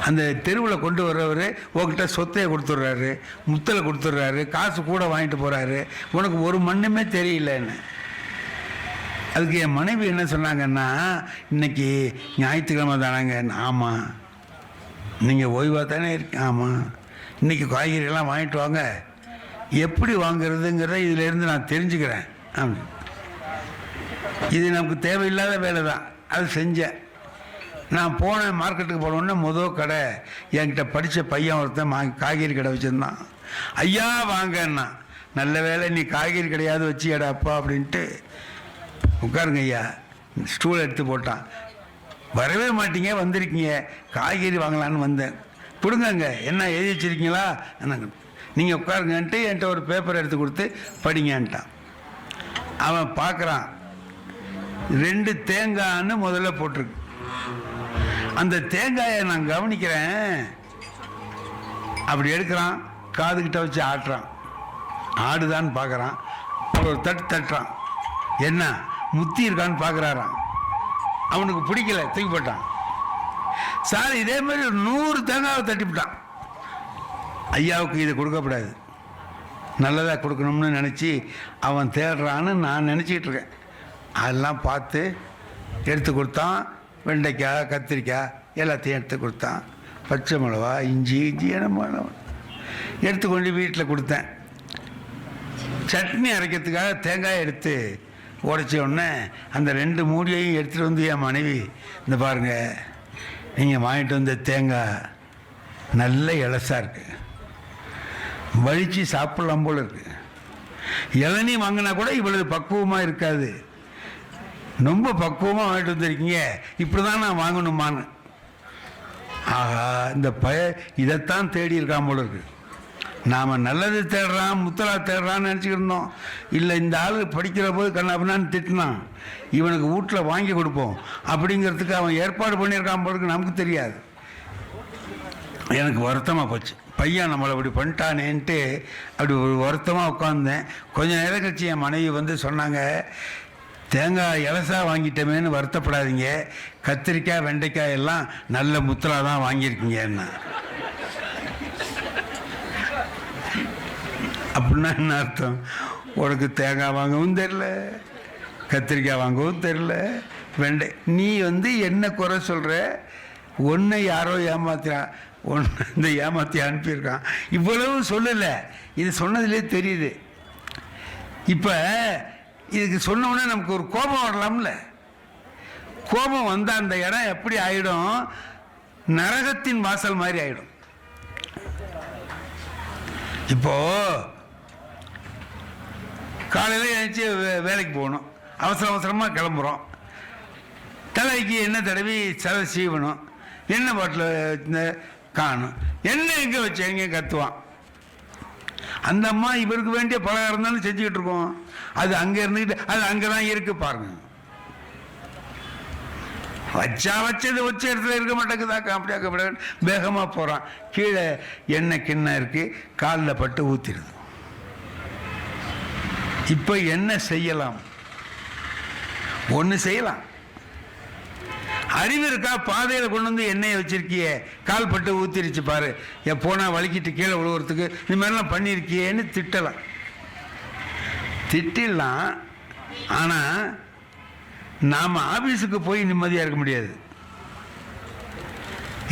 S2: அந்த தெருவில் கொண்டு வர்றவர் உங்ககிட்ட சொத்தையை கொடுத்துட்றாரு, முத்தலை கொடுத்துட்றாரு, காசு கூட வாங்கிட்டு போகிறாரு, உனக்கு ஒரு மண்ணுமே தெரியலன்னு. அதுக்கு என் மனைவி என்ன சொன்னாங்கன்னா, இன்னைக்கு ஞாயிற்றுக்கிழமை தானாங்க. ஆமாம், நீங்கள் ஓய்வாக தானே இருக்கு. ஆமாம், இன்றைக்கி காய்கறியெல்லாம் வாங்கிட்டு வாங்க, எப்படி வாங்கிறதுங்கிறத இதிலேருந்து நான் தெரிஞ்சுக்கிறேன். இது நமக்கு தேவையில்லாத வேலை தான், அது செஞ்சேன். நான் போனேன், மார்க்கெட்டுக்கு போனோடனே முதல் கடை என்கிட்ட படித்த பையன் ஒருத்தன் காய்கறி கடை வச்சுருந்தான். ஐயா வாங்கன்னா, நல்ல வேலை நீ காய்கறி கடையாவது வச்சியடா அப்பா அப்படின்ட்டு, உட்காருங்க ஐயா, ஸ்டூல் எடுத்து போட்டான். வரவே மாட்டீங்க, வந்திருக்கீங்க, காய்கறி வாங்கலான்னு வந்தேன், கொடுங்கங்க, என்ன எழுதி வச்சிருக்கீங்களா, என்னங்க, நீங்கள் உட்காருங்கன்ட்டு என்கிட்ட ஒரு பேப்பர் எடுத்து கொடுத்து படிங்கன்ட்டான். அவன் பார்க்குறான், 2 தேங்காய்ன்னு முதல்ல போட்டிருக்கு. அந்த தேங்காயை நான் கவனிக்கிறேன். அப்படி எடுக்கிறான், காதுகிட்ட வச்சு ஆட்டுறான், ஆடுதான்னு பார்க்குறான், ஒரு தட்டுறான், என்ன முத்தி இருக்கான்னு பார்க்குறாரான். அவனுக்கு பிடிக்கல, தூக்கி போட்டான். சார் இதே மாதிரி 100 தேங்காவை தட்டிவிட்டான். ஐயாவுக்கு இதை கொடுக்கக்கூடாது, நல்லதாக கொடுக்கணும்னு நினச்சி அவன் தேடுறான்னு நான் நினச்சிக்கிட்டு இருக்கேன். அதெல்லாம் பார்த்து எடுத்து கொடுத்தான். வெண்டைக்காய், கத்திரிக்காய் எல்லாத்தையும் எடுத்து கொடுத்தான். பச்சை மிளகா, இஞ்சி என்னமோ எடுத்து கொண்டு வீட்டில் கொடுத்தேன். சட்னி அரைக்கிறதுக்காக தேங்காயை எடுத்து உடைச்ச உடனே அந்த 2 மூடியையும் எடுத்துகிட்டு வந்து என் மனைவி, இந்த பாருங்கள், நீங்கள் வாங்கிட்டு வந்த தேங்காய் நல்ல இலசாக இருக்குது, வலிச்சு சாப்பிடலாம் போல் இருக்குது, இளநீ வாங்கினா கூட இவ்வளவு பக்குவமாக இருக்காது, ரொம்ப பக்குவமாக வாங்கிட்டு வந்திருக்கீங்க, இப்படி தான் நான் வாங்கணுமான்னு. ஆஹா, இந்த இதைத்தான் தேடி இருக்கான் போல இருக்கு. நாம் நல்லது தேடுறான், முத்தலா தேடுறான்னு நினச்சிக்கிட்டு இருந்தோம். இல்லை, இந்த ஆள் படிக்கிற போது கண்ணாபின்னான்னு திட்டினான், இவனுக்கு வீட்டில் வாங்கி கொடுப்போம் அப்படிங்கிறதுக்கு அவன் ஏற்பாடு பண்ணியிருக்கான் போல இருக்கு. நமக்கு தெரியாது. எனக்கு வருத்தமாக போச்சு, பையன் நம்மளை அப்படி பண்ணிட்டானேன்ட்டு அப்படி ஒரு வருத்தமாக உட்காந்தேன். கொஞ்சம் நேரம் கழிச்சு என் மனைவி வந்து சொன்னாங்க, தேங்காய் இலசா வாங்கிட்டோமேன்னு வருத்தப்படாதீங்க, கத்திரிக்காய் வெண்டைக்காய் எல்லாம் நல்ல முத்தலா தான் வாங்கியிருக்கீங்க. என்ன அப்படின்னா என்ன அர்த்தம்? உனக்கு தேங்காய் வாங்கவும் தெரில, கத்திரிக்காய் வாங்கவும் தெரில, வெண்டை, நீ என்ன குறை சொல்கிற, ஒன்றை யாரோ ஏமாத்துறான், ஒன்று இந்த ஏமாற்றி அனுப்பியிருக்கான். இவ்வளவு சொல்லலை, இது சொன்னதுலே தெரியுது. இப்போ இதுக்கு சொன்ன உடனே நமக்கு ஒரு கோபம் வரலாம்ல. கோபம் வந்தால் அந்த இடம் எப்படி ஆகிடும், நரகத்தின் வாசல் மாதிரி ஆகிடும். இப்போ காலையில் எழுந்துச்சி வேலைக்கு போகணும், அவசரமாக கிளம்புறோம். தலைக்கு எண்ணெய் தடவி சதை சீவணும், எண்ணெய் பாட்டில் காணும், எண்ணெய் எங்கே வச்சு எங்கே கத்துவான். அந்த அம்மா இவருக்கு வேண்டிய பலகாரம் தானே செஞ்சுக்கிட்டு இருக்கோம், அது அங்கே இருந்துக்கிட்டு அது அங்கே தான் இருக்கு பாருங்க. வச்சது வச்ச இடத்துல இருக்க மாட்டேங்குதாக்கா, அப்படியே வேகமாக போகிறான். கீழே எண்ணெய் கிண்ணம் இருக்கு, காலில் பட்டு ஊற்றிடுது. இப்போ என்ன செய்யலாம்? ஒன்று செய்யலாம். அறிவு இருக்கா? பாதையில் கொண்டு வந்து எண்ணெயை வச்சிருக்கியே, கால் பட்டு ஊத்திருச்சு பாரு, போனால் வலிக்கிட்டு கீழே விழுவுறதுக்கு இந்த மாதிரிலாம் பண்ணியிருக்கியேன்னு திட்டலாம். திட்டிடலாம். ஆனால் நாம் ஆபீஸுக்கு போய் நிம்மதியாக இருக்க முடியாது.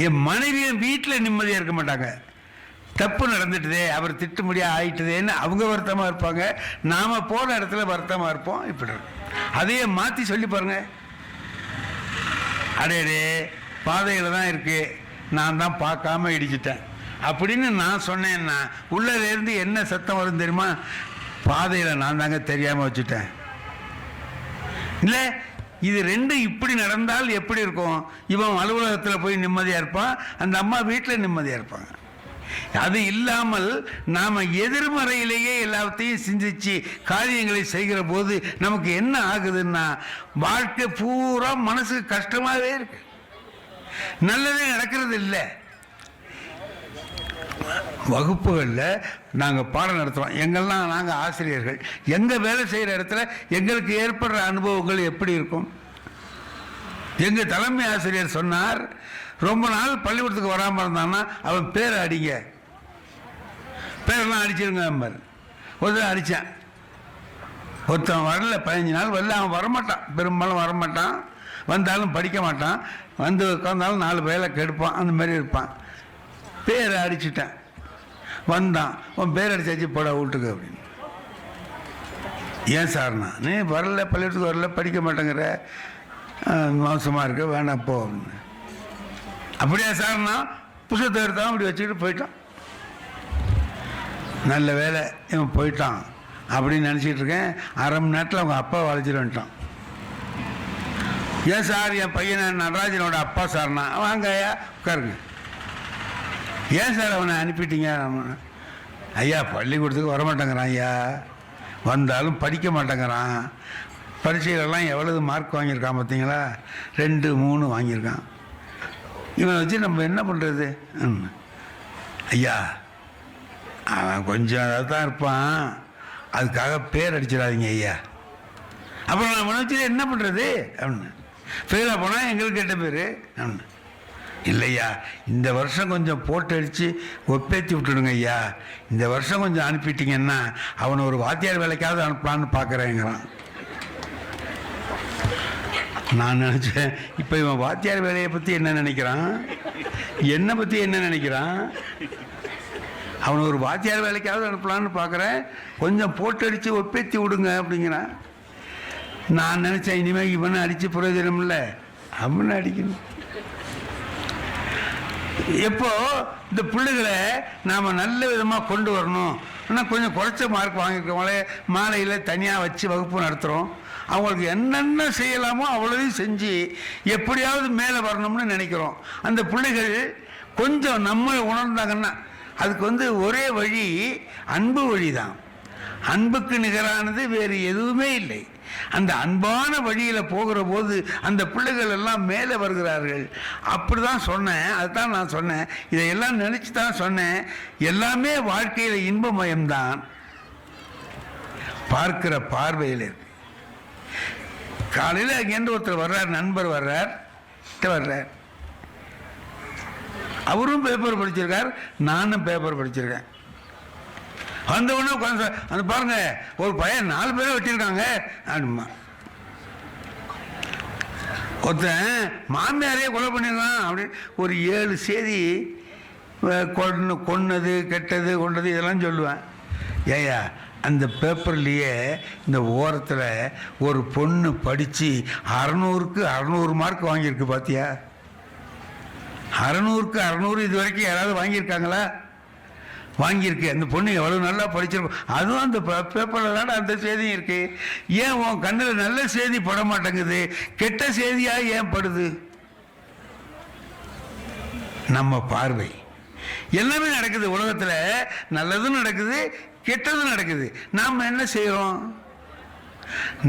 S2: என் மனைவியும் வீட்டில் நிம்மதியாக இருக்க மாட்டாங்க. தப்பு நடந்துட்டுதே, அவர் திட்ட முடியாது ஆயிட்டுதேன்னு அவங்க வருத்தமாக இருப்பாங்க, நாம் போன இடத்துல வருத்தமாக இருப்போம். இப்படி அதையே மாற்றி சொல்லி பாருங்க. அடே பாதையில் தான் இருக்கு, நான் தான் பார்க்காம இடிச்சிட்டேன் அப்படின்னு நான் சொன்னேன்னா உள்ளேருந்து என்ன சத்தம் வரும் தெரியுமா? பாதையில் நான் தாங்க தெரியாமல் வச்சுட்டேன். இல்லை, இது ரெண்டு இப்படி நடந்தால் எப்படி இருக்கும்? இவன் அலுவலகத்தில் போய் நிம்மதியாக இருப்பான், அந்த அம்மா வீட்டில் நிம்மதியாக இருப்பாங்க. அது இல்லாமல் நாம் எதிர்மறையிலேயே எல்லாத்தையும் சிந்திச்சு காரியங்களை செய்கிற போது நமக்கு என்ன ஆகுதுன்னா, வாழ்க்கை பூரா மனசுக்கு கஷ்டமாகவே இருக்கு, நல்லதே நடக்கிறது இல்லை. வகுப்புகளில் நாங்கள் பாடம் நடத்துகிறோம், எங்கெல்லாம் நாங்கள் ஆசிரியர்கள், எங்கள் வேலை செய்கிற இடத்துல எங்களுக்கு ஏற்படுற அனுபவங்கள் எப்படி இருக்கும்? எங்கள் தலைமை ஆசிரியர் சொன்னார், ரொம்ப நாள் பள்ளிக்கூடத்துக்கு வராமல் இருந்தான்னா அவன் பேரை அடிங்க, பேரெல்லாம் அடிச்சிருங்க. ஒருத்தன் அடித்தான், ஒருத்தன் வரல, 15 நாள் வரல. அவன் வரமாட்டான், பெரும்பாலும் வரமாட்டான், வந்தாலும் படிக்க மாட்டான், வந்து உட்காந்தாலும் 4 வேலை கெடுப்பான், அந்த மாதிரி இருப்பான். பேரை அடிச்சுட்டேன், வந்தான், உன் பேர் அடிச்சாச்சு போட வீட்டுக்கு அப்படின்னு. ஏன் சார்னா, நீ வரல, பள்ளிக்கூடத்துக்கு வரல, படிக்க மாட்டேங்கிற, மோசமாக இருக்க, வேணாம் போ அப்படின்னு. அப்படியா சார்னா, புத்தகத்தை எடுத்தான், அப்படி வச்சுக்கிட்டு போயிட்டான். நல்ல வேலை இவன் போயிட்டான் அப்படின்னு நினச்சிக்கிட்டு இருக்கேன். அரை மணி நேரத்தில் அவங்க அப்பா வளைச்சிட்டு வந்துட்டான். ஏன் சார், என் பையனை நடராஜனோட அப்பா சார்னா, வாங்க ஐயா உட்காருங்க. ஏன் சார் அவனை அனுப்பிட்டீங்க? ஐயா பள்ளிக்கூடத்துக்கு வரமாட்டேங்கிறான் ஐயா, வந்தாலும் படிக்க மாட்டேங்கிறான், பரீட்சையிலலாம் எவ்வளவு மார்க் வாங்கியிருக்கான் பார்த்தீங்களா, 2, 3 வாங்கியிருக்கான். இவனை வச்சு நம்ம என்ன பண்ணுறது? ஐயா அவன் கொஞ்சம் அதாக தான் இருப்பான், அதுக்காக பேர் அடிச்சிடாதீங்க ஐயா. அப்புறம் நான் அவனை வச்சு என்ன பண்ணுறது அப்படின்னு. ஃபெயிலாக போனால் எங்களுக்கு கெட்ட பேர் அப்படின்னு. இல்லையா, இந்த வருஷம் கொஞ்சம் போட்டு அடித்து ஒப்பேற்றி விட்டுடுங்க ஐயா, இந்த வருஷம் கொஞ்சம் அனுப்பிட்டீங்கன்னா அவனை ஒரு வாத்தியார் வேலைக்காவது அனுப்பலான்னு பார்க்குறேங்கிறான். நான் நினச்சேன், இப்போ இவன் வாத்தியார் வேலையை பற்றி என்ன நினைக்கிறான், என்னை பற்றி என்ன நினைக்கிறான்? அவனை ஒரு வாத்தியார் வேலைக்காவது அனுப்பலான்னு பார்க்குறேன், கொஞ்சம் போட்டு அடித்து ஒப்பேற்றி விடுங்க அப்படிங்கிறான். நான் நினச்சேன், இனிமேல் இவனை அடித்து பிரயோஜனம் இல்லை, அவனை அடிக்கணும். எப்போ இந்த பிள்ளைகளை நாம் நல்ல விதமாக கொண்டு வரணும், ஆனால் கொஞ்சம் குறைச்ச மார்க் வாங்கியிருக்கவங்களே மாலையில் தனியாக வச்சு வகுப்பு நடத்துகிறோம். அவங்களுக்கு என்னென்ன செய்யலாமோ அவ்வளோதையும் செஞ்சு எப்படியாவது மேலே வரணும்னு நினைக்கிறோம். அந்த பிள்ளைகள் கொஞ்சம் நம்மளை உணர்ந்தாங்கன்னா அதுக்கு ஒரே வழி அன்பு வழி தான். அன்புக்கு நிகரானது வேறு எதுவுமே இல்லை. அந்த அன்பான வழியில் போகிற போது அந்த பிள்ளைகள் எல்லாம் மேலே வருகிறார்கள். அப்படி தான் சொன்னேன், அதுதான் நான் சொன்னேன், இதையெல்லாம் நினச்சி தான் சொன்னேன். எல்லாமே வாழ்க்கையில் இன்பமயம்தான், பார்க்கிற பார்வையில் இருக்கு. காலையில் அங்கேருந்து ஒருத்தர் வர்றார், நண்பர் வர்றார், அவரும் பேப்பர் படிச்சிருக்கார், நானும் பேப்பர் படிச்சிருக்கேன். அந்த உடனே உட்காந்து அந்த பாருங்க, ஒரு பையன் 4 பேரை வெட்டியிருக்காங்க அப்படிமா. ஒருத்தன் மாமியாரையே கொலை பண்ணிடலாம் அப்படின்னு ஒரு 7 செய்தி கொன்னது கெட்டது கொண்டது இதெல்லாம் சொல்லுவேன். ஏயா அந்த பேப்பர்லேயே இந்த ஓரத்தில் ஒரு பொண்ணு படித்து 600க்கு 600 மார்க் வாங்கியிருக்கு பார்த்தியா? 600க்கு 600 இது வரைக்கும் யாராவது வாங்கியிருக்காங்களா? வாங்கியிருக்கு. அந்த பொண்ணு எவ்வளோ நல்லா படிச்சிருக்கும். அதுவும் அந்த பேப்பரில் தானே அந்த செய்தியும் இருக்கு. ஏன் உன் கண்ணில் நல்ல செய்தி பட மாட்டேங்குது, கெட்ட செய்தியாக ஏன் படுது? நம்ம பார்வை எல்லாமே நடக்குது உலகத்தில். நல்லதும் நடக்குது, கெட்டதும் நடக்குது. நாம் என்ன செய்கிறோம்?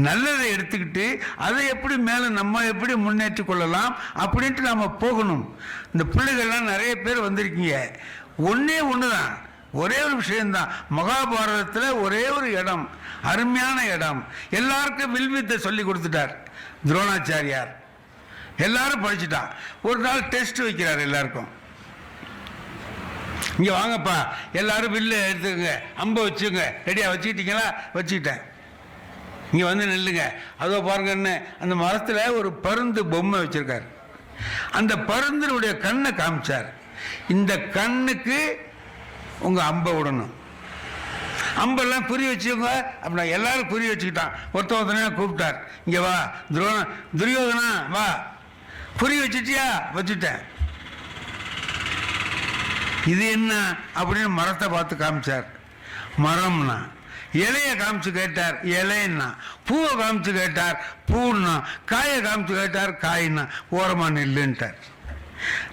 S2: நல்லதை எடுத்துக்கிட்டு அதை எப்படி மேலே நம்ம எப்படி முன்னேற்றி கொள்ளலாம் அப்படின்ட்டு நாம் போகணும். இந்த பிள்ளைகள்லாம் நிறைய பேர் வந்திருக்கீங்க. ஒன்றே ஒன்று தான், ஒரே ஒரு விஷயம்தான். மகாபாரதத்தில் ஒரே ஒரு இடம், அருமையான இடம். எல்லாருக்கும் வில்வித்தை சொல்லி கொடுத்துட்டார் துரோணாச்சாரியார். எல்லாரும் படிச்சுட்டான். ஒரு நாள் டெஸ்ட் வைக்கிறார் எல்லாருக்கும். இங்கே வாங்கப்பா எல்லாரும் வில்லு எடுத்துக்கங்க, அம்பை வச்சுங்க. ரெடியாக வச்சுக்கிட்டீங்களா? வச்சுக்கிட்டேன். இங்கே வந்து நில்லுங்க. அதோ பாருங்க, என்ன அந்த மரத்தில் ஒரு பருந்து பொம்மை வச்சிருக்காரு. அந்த பருந்தினுடைய கண்ணை காமிச்சார். இந்த கண்ணுக்கு உங்கள் அம்பை விடணும். அம்பெல்லாம் குறி வச்சுக்கோங்க அப்படின்னா எல்லாரும் குறி வச்சுக்கிட்டான். ஒருத்தனையா கூப்பிட்டார், இங்கே வா துரியோதனா வா, குறி வச்சுட்டியா? வச்சுட்டேன். இது என்ன அப்படின்னு மரத்தை பார்த்து காமிச்சார். மரம்னா. இலையை காமிச்சு கேட்டார், இலைன்னா. பூவை காமிச்சு கேட்டார், பூன்னா. காயை காமிச்சு கேட்டார், காயின்னா. ஓரமா நில்லுன்ட்டார்.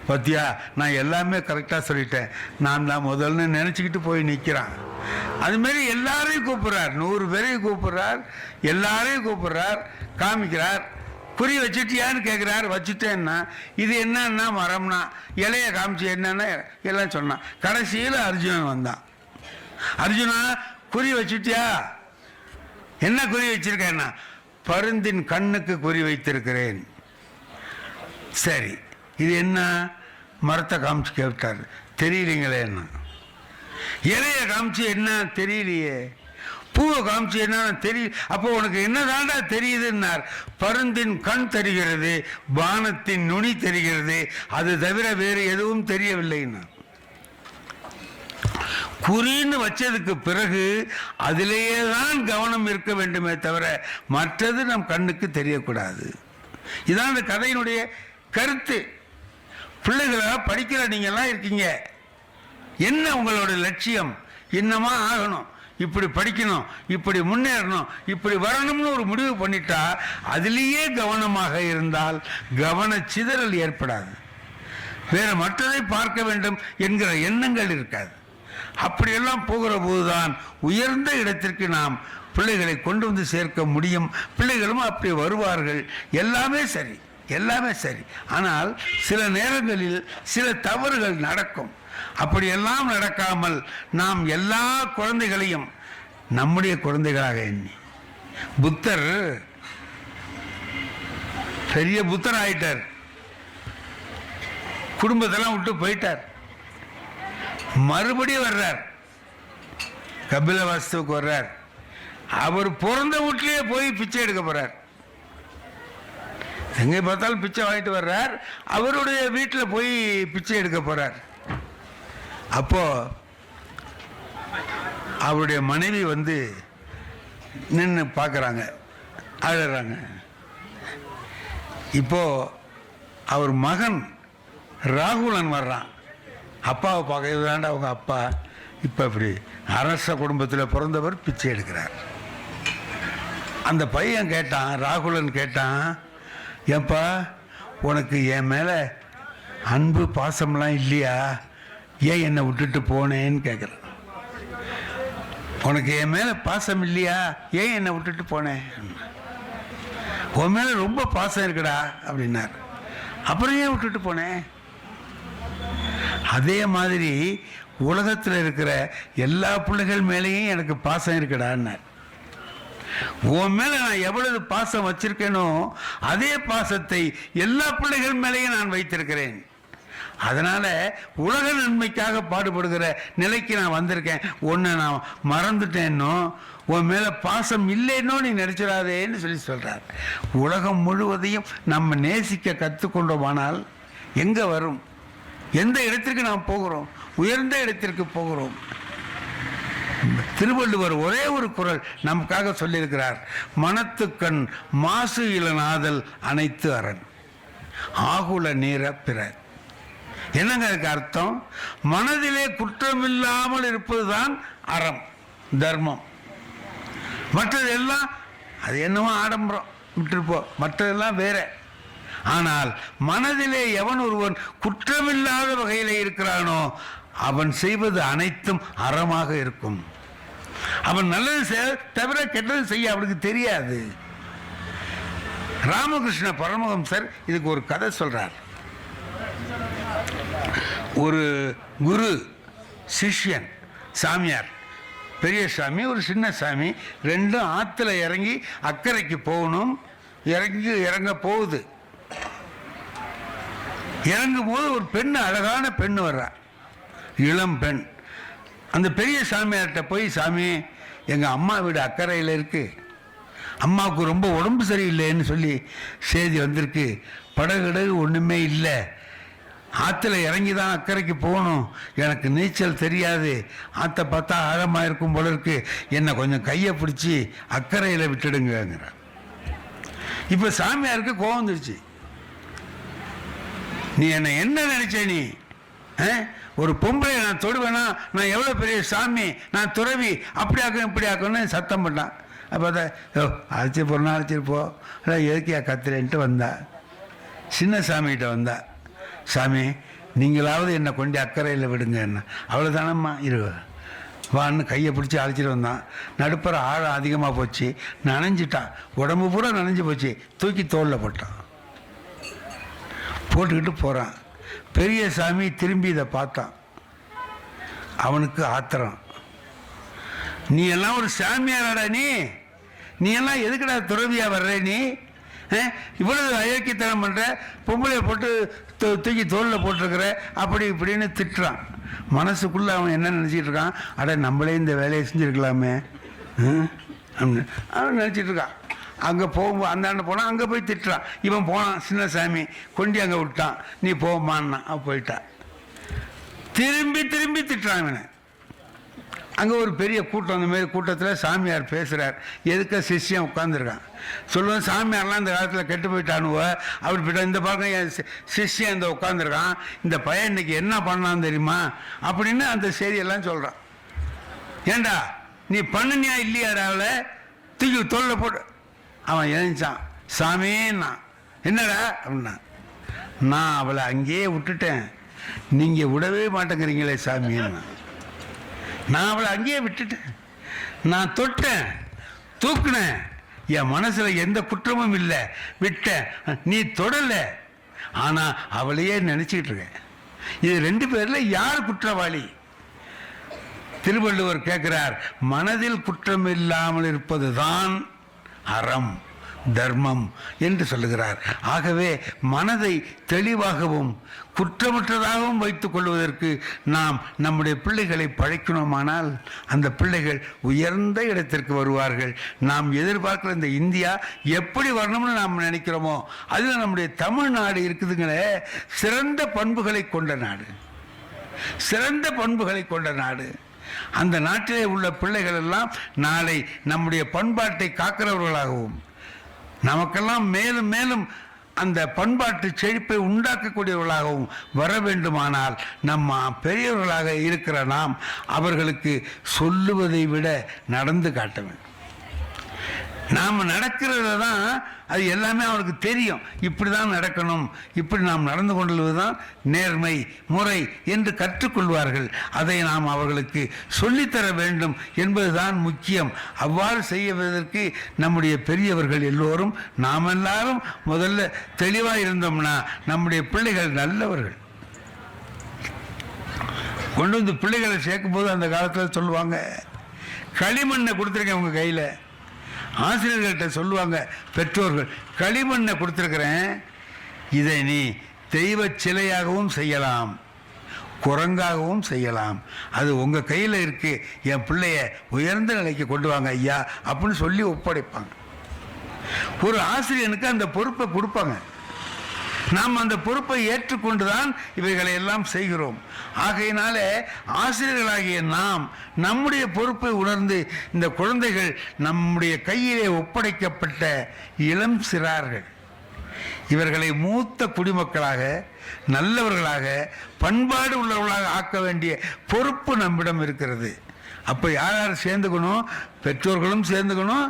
S2: பத்தியா, நான் எல்லாமே கரெக்டாக சொல்லிட்டேன். நான் தான் முதல்னு நினச்சிக்கிட்டு போய் நிற்கிறான். அதுமாரி எல்லாரையும் கூப்பிட்றார், 100 பேரையும் கூப்பிட்றார், எல்லாரையும் கூப்பிட்றார், காமிக்கிறார். குறி வச்சுட்டியான்னு கேட்குறாரு. வச்சுட்டேன்னா. இது என்னன்னா மரம்னா. இலையை காமிச்சு என்னன்னா எல்லாம் சொன்னான். கடைசியில் அர்ஜுனன் வந்தான். அர்ஜுனா குறி வச்சுட்டியா? என்ன குறி வச்சிருக்கேன்னா, பருந்தின் கண்ணுக்கு குறி வைத்திருக்கிறேன். சரி, இது என்ன? மரத்தை காமிச்சு கேட்டார். தெரியலீங்களே என்ன? இலையை காமிச்சு என்ன? தெரியலையே. பூவை காமிச்சு என்ன? தெரியல. அப்போ உனக்கு என்ன தாண்டா தெரியுதுன்னார். பருந்தின் கண் தெரிகிறது, பானத்தின் நுனி தெரிகிறது, அது தவிர வேறு எதுவும் தெரியவில்லைன்னா. குறின்னு வச்சதுக்கு பிறகு அதிலேயே தான் கவனம் இருக்க வேண்டுமே தவிர மற்றது நம் கண்ணுக்கு தெரியக்கூடாது. இதான் இந்த கதையினுடைய கருத்து. பிள்ளைகளை படிக்கிற நீங்கெல்லாம் இருக்கீங்க. என்ன உங்களோட லட்சியம்? என்னமா ஆகணும், இப்படி படிக்கணும், இப்படி முன்னேறணும், இப்படி வரணும்னு ஒரு முடிவு பண்ணிட்டா அதிலேயே கவனமாக இருந்தால் கவன சிதறல் ஏற்படாது. வேற மற்றதை பார்க்க வேண்டும் என்கிற எண்ணங்கள் இருக்காது. அப்படியெல்லாம் போகிற போதுதான் உயர்ந்த இடத்திற்கு நாம் பிள்ளைகளை கொண்டு வந்து சேர்க்க முடியும். பிள்ளைகளும் அப்படி வருவார்கள். எல்லாமே சரி, எல்லாமே சரி. ஆனால் சில நேரங்களில் சில தவறுகள் நடக்கும். அப்படியெல்லாம் நடக்காமல் நாம் எல்லா குழந்தைகளையும் நம்முடைய குழந்தைகளாக எண்ணி, புத்தர் பெரிய புத்தர் ஆயிட்டார். குடும்பத்தெல்லாம் விட்டு போயிட்டார். மறுபடியும் வர்றார், கபிலவாஸ்துவுக்கு வர்றார். அவர் பிறந்த வீட்டிலேயே போய் பிச்சை எடுக்க போறார். எங்கே பார்த்தாலும் பிச்சை வாங்கிட்டு வர்றார். அவருடைய வீட்டில் போய் பிச்சை எடுக்க போறார். அப்போ அவருடைய மனைவி வந்து நின்று பார்க்குறாங்க, அழுறாங்க. இப்போ அவர் மகன் ராகுலன் வர்றான். அப்பாவை பார்க்க, இதுதாண்டா அவங்க அப்பா. இப்போ இப்படி அரச குடும்பத்தில் பிறந்தவர் பிச்சை எடுக்கிறார். அந்த பையன் கேட்டான், ராகுலன் கேட்டான், ஏப்பா உனக்கு என் மேலே அன்பு பாசம்லாம் இல்லையா? ஏன் என்னை விட்டுட்டு போனேன்னு கேட்குறேன். உனக்கு என் மேலே பாசம் இல்லையா? ஏன் என்னை விட்டுட்டு போனேன்? உன் மேலே ரொம்ப பாசம் இருக்குடா அப்படின்னார். அப்புறம் ஏன் விட்டுட்டு போனேன்? அதே மாதிரி உலகத்தில் இருக்கிற எல்லா பிள்ளைகள் மேலேயும் எனக்கு பாசம் இருக்குடான்னார். உன் மேலே நான் எவ்வளவு பாசம் வச்சிருக்கேனோ அதே பாசத்தை எல்லா பிள்ளைகள் மேலேயும் நான் வைத்திருக்கிறேன். அதனால் உலக நன்மைக்காக பாடுபடுகிற நிலைக்கு நான் வந்திருக்கேன். உன்னை நான் மறந்துட்டேன்னோ உன் மேலே பாசம் இல்லைன்னோ நீ நினச்சிடாதேன்னு சொல்கிறார். உலகம் முழுவதையும் நம்ம நேசிக்க கற்றுக்கொண்டோமானால் எங்கே வரும்? எந்த இடத்திற்கு நாம் போகிறோம்? உயர்ந்த இடத்திற்கு போகிறோம். திருவள்ளுவர் ஒரே ஒரு குறள் நமக்காக சொல்லியிருக்கிறார். மனத்துக்கண் மாசு இளநாதல் அனைத்து அரண் ஆகுல நீர பிற. என்னங்க அதுக்கு அர்த்தம்? மனதிலே குற்றமில்லாமல் இருப்பதுதான் அறம், தர்மம். மற்றதெல்லாம் அது என்னவோ ஆடம்பரம், விட்டுருப்போ, மற்றதெல்லாம் வேற. ஆனால் மனதிலே எவன் ஒருவன் குற்றமில்லாத வகையில் இருக்கிறானோ அவன் செய்வது அனைத்தும் அறமாக இருக்கும். அவன் நல்லது தவிர கெட்டது செய்ய அவனுக்கு தெரியாது. ராமகிருஷ்ண பரமஹம்சர் இதுக்கு ஒரு கதை சொல்றார். ஒரு குரு சிஷ்யன், சாமியார், பெரிய சாமி ஒரு சின்ன சாமி, ரெண்டும் ஆற்றுல இறங்கி அக்கறைக்கு போகணும். இறங்க போகுது. இறங்கும் போது ஒரு பெண், அழகான பெண் வர்றா, இளம் பெண். அந்த பெரிய சாமியார்கிட்ட போய், சாமி எங்கள் அம்மா வீடு அக்கறையில் இருக்குது, அம்மாவுக்கு ரொம்ப உடம்பு சரியில்லைன்னு சொல்லி செய்தி வந்திருக்கு, படகு ஒன்றுமே இல்லை, ஆற்றுல இறங்கி தான் அக்கறைக்கு போகணும், எனக்கு நீச்சல் தெரியாது, ஆற்றை பார்த்தா ஆழமாக இருக்கும் போல இருக்கு, என்னை கொஞ்சம் கையை பிடிச்சி அக்கறையில் விட்டுடுங்கிறார். இப்போ சாமியாருக்கு கோவம் வந்துருச்சு. நீ என்னை என்ன நினைச்ச? நீ ஒரு பொம்பளை நான் தொடுவேனா? நான் எவ்வளோ பெரிய சாமி, நான் துறவி, அப்படி ஆக்கணும் இப்படி ஆக்கணும்னு சத்தம் பண்ணான். அப்போ தான் அழைச்சி போனா அழைச்சிருப்போ, எதுக்கியா கத்துறேன்ட்டு வந்தா. சின்ன சாமிகிட்ட வந்தா, சாமி நீங்களாவது என்னை கொண்டு அக்கறையில் விடுங்க, என்ன அவ்வளோதானம்மா, இரு வான்னு கையை பிடிச்சி அழைச்சிட்டு வந்தான். நடுப்புற ஆழம் அதிகமாக போச்சு, நனைஞ்சிட்டான், உடம்பு பூரா நனைஞ்சு போச்சு, தூக்கி தோளில் போட்டான். போட்டுக்கிட்டு போகிறான். பெரிய சாமி திரும்பி இதை பார்த்தான். அவனுக்கு ஆத்திரம். நீ எல்லாம் ஒரு சாமியாராடா? நீ எல்லாம் எதுக்குடா துறவியா வர்ற? நீ இவ்வளவு அயோக்கியத்தனம் பண்ணுற, பொம்பளையை போட்டு தூக்கி தோளில் போட்டிருக்கிற, அப்படி இப்படின்னு திட்டுறான். மனசுக்குள்ளே அவன் என்ன நினச்சிட்டு இருக்கான்? அட நம்மளே இந்த வேலையை செஞ்சுருக்கலாமே அப்படின்னு அவன் நினச்சிட்டு இருக்கான். அங்கே போகும்போது அந்தாண்ட போனான், அங்கே போய் திட்டுறான். இவன் போனான், சின்ன சாமி கொண்டு அங்கே விட்டான், நீ போமான்னா அவன் போயிட்டான். திரும்பி திரும்பி திட்டுறான் இவனை. அங்கே ஒரு பெரிய கூட்டம், அந்த மாரி கூட்டத்தில் சாமியார் பேசுகிறார். எதுக்க சிஷ்யன் உட்காந்துருக்கான். சொல்லுவேன், சாமியார்லாம் இந்த காலத்தில் கெட்டு போயிட்டானுவ, அப்படி போயிட்டா. இந்த பக்கம் என் சிஷ்யன் இந்த உட்காந்துருக்கான், இந்த பையன் இன்னைக்கு என்ன பண்ணான்னு தெரியுமா அப்படின்னு அந்த செய்தியெல்லாம் சொல்கிறான். ஏண்டா நீ பண்ணினியா இல்லையாடாவில்? தூக்கி தொல்லை போட்டு. அவன் எழுந்தான். சாமின்னா என்னடா அப்படின்னா, நான் அவளை அங்கேயே விட்டுட்டேன், நீங்கள் விடவே மாட்டேங்கிறீங்களே சாமின்னா. நான் அவளை அங்கேயே விட்டுட்டேன், நான் தொட்டேன், தூக்குனேன், என் மனசில் எந்த குற்றமும் இல்லை, விட்டேன், நீ தொடலை, ஆனால் அவளையே நினச்சிக்கிட்டு இருக்கேன். இது ரெண்டு பேரில் யார் குற்றவாளி? திருவள்ளுவர் கேட்கிறார், மனதில் குற்றம் இல்லாமல் இருப்பதுதான் அறம், தர்மம் என்று சொல்லுகிறார். ஆகவே மனதை தெளிவாகவும் குற்றமற்றதாகவும் வைத்துக் கொள்வதற்கு நாம் நம்முடைய பிள்ளைகளை பழக்கணுமானால் அந்த பிள்ளைகள் உயர்ந்த இடத்திற்கு வருவார்கள். நாம் எதிர்பார்க்கிற இந்த இந்தியா எப்படி வரணும்னு நாம் நினைக்கிறோமோ அதில் நம்முடைய தமிழ்நாடு இருக்குதுங்களே, சிறந்த பண்புகளை கொண்ட நாடு, சிறந்த பண்புகளை கொண்ட நாடு. அந்த நாட்டிலே உள்ள பிள்ளைகள் எல்லாம் நாளை நம்முடைய பண்பாட்டை காக்கிறவர்களாகவும் நமக்கெல்லாம் மேலும் மேலும் அந்த பண்பாட்டு செழிப்பை உண்டாக்கக்கூடியவர்களாகவும் வர வேண்டுமானால் நம்ம பெரியவர்களாக இருக்கிற நாம் அவர்களுக்கு சொல்லுவதை விட நடந்து காட்ட வேண்டும். நாம் நடக்கிறத தான் அது எல்லாமே அவனுக்கு தெரியும். இப்படி தான் நடக்கணும், இப்படி நாம் நடந்து கொள்வது தான் நேர்மை முறை என்று கற்றுக்கொள்வார்கள். அதை நாம் அவர்களுக்கு சொல்லித்தர வேண்டும் என்பதுதான் முக்கியம். அவ்வாறு செய்வதற்கு நம்முடைய பெரியவர்கள் எல்லோரும் நாம் எல்லாரும் முதல்ல தெளிவாக இருந்தோம்னா நம்முடைய பிள்ளைகள் நல்லவர்கள். கொண்டு வந்து பிள்ளைகளை சேர்க்கும்போது அந்த காலத்தில் சொல்லுவாங்க, களிமண்ணை கொடுத்துருக்கேன் உங்கள் கையில். ஆசிரியர்கள்ட்ட சொல்லுவாங்க பெற்றோர்கள், களிமண்ணை கொடுத்துருக்குறேன், இதை நீ தெய்வ சிலையாகவும் செய்யலாம், குரங்காகவும் செய்யலாம். அது உங்கள் கையில் இருக்குது. என் பிள்ளைய உயர்ந்த நிலைக்கு கொண்டு வாங்க ஐயா அப்படின்னு சொல்லி ஒப்படைப்பாங்க. ஒரு ஆசிரியனுக்கு அந்த பொறுப்பை கொடுப்பாங்க. நாம் அந்த பொறுப்பை ஏற்றுக்கொண்டு தான் இவைகளை எல்லாம் செய்கிறோம். ஆகையினால ஆசிரியர்களாகிய நாம் நம்முடைய பொறுப்பை உணர்ந்து இந்த குழந்தைகள் நம்முடைய கையிலே ஒப்படைக்கப்பட்ட இளம் சிறார்கள், இவர்களை மூத்த குடிமக்களாக, நல்லவர்களாக, பண்பாடு உள்ளவர்களாக ஆக்க வேண்டிய பொறுப்பு நம்மிடம் இருக்கிறது. அப்போ யார் யார் சேர்ந்துக்கணும்? பெற்றோர்களும் சேர்ந்துக்கணும்,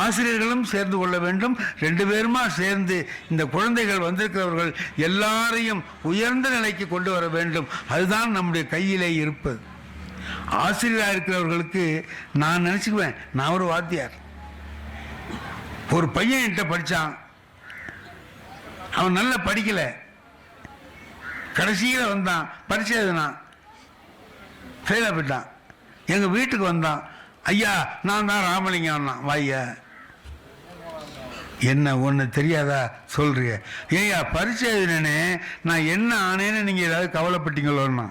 S2: ஆசிரியர்களும் சேர்ந்து கொள்ள வேண்டும். 2 பேருமா சேர்ந்து இந்த குழந்தைகள் வந்திருக்கிறவர்கள் எல்லாரையும் உயர்ந்த நிலைக்கு கொண்டு வர வேண்டும். அதுதான் நம்முடைய கையிலே இருப்பது. ஆசிரியராக இருக்கிறவர்களுக்கு நான் நினச்சிக்குவேன், நான் ஒரு வாத்தியார். ஒரு பையன் என்கிட்ட படித்தான், அவன் நல்லா படிக்கலை, கடைசியில் வந்தான், பரிச்சை எழுதினான், ஃபெயிலாக போயிட்டான். எங்கள் வீட்டுக்கு வந்தான், ஐயா நான் தான் ராமலிங்கம். வாய்யா, என்ன ஒன்று தெரியாதா சொல்றிய? ஏய்யா பரிச்சை எழுதினே, நான் என்ன ஆனேன்னு நீங்கள் ஏதாவது கவலைப்பட்டீங்களோன்னா?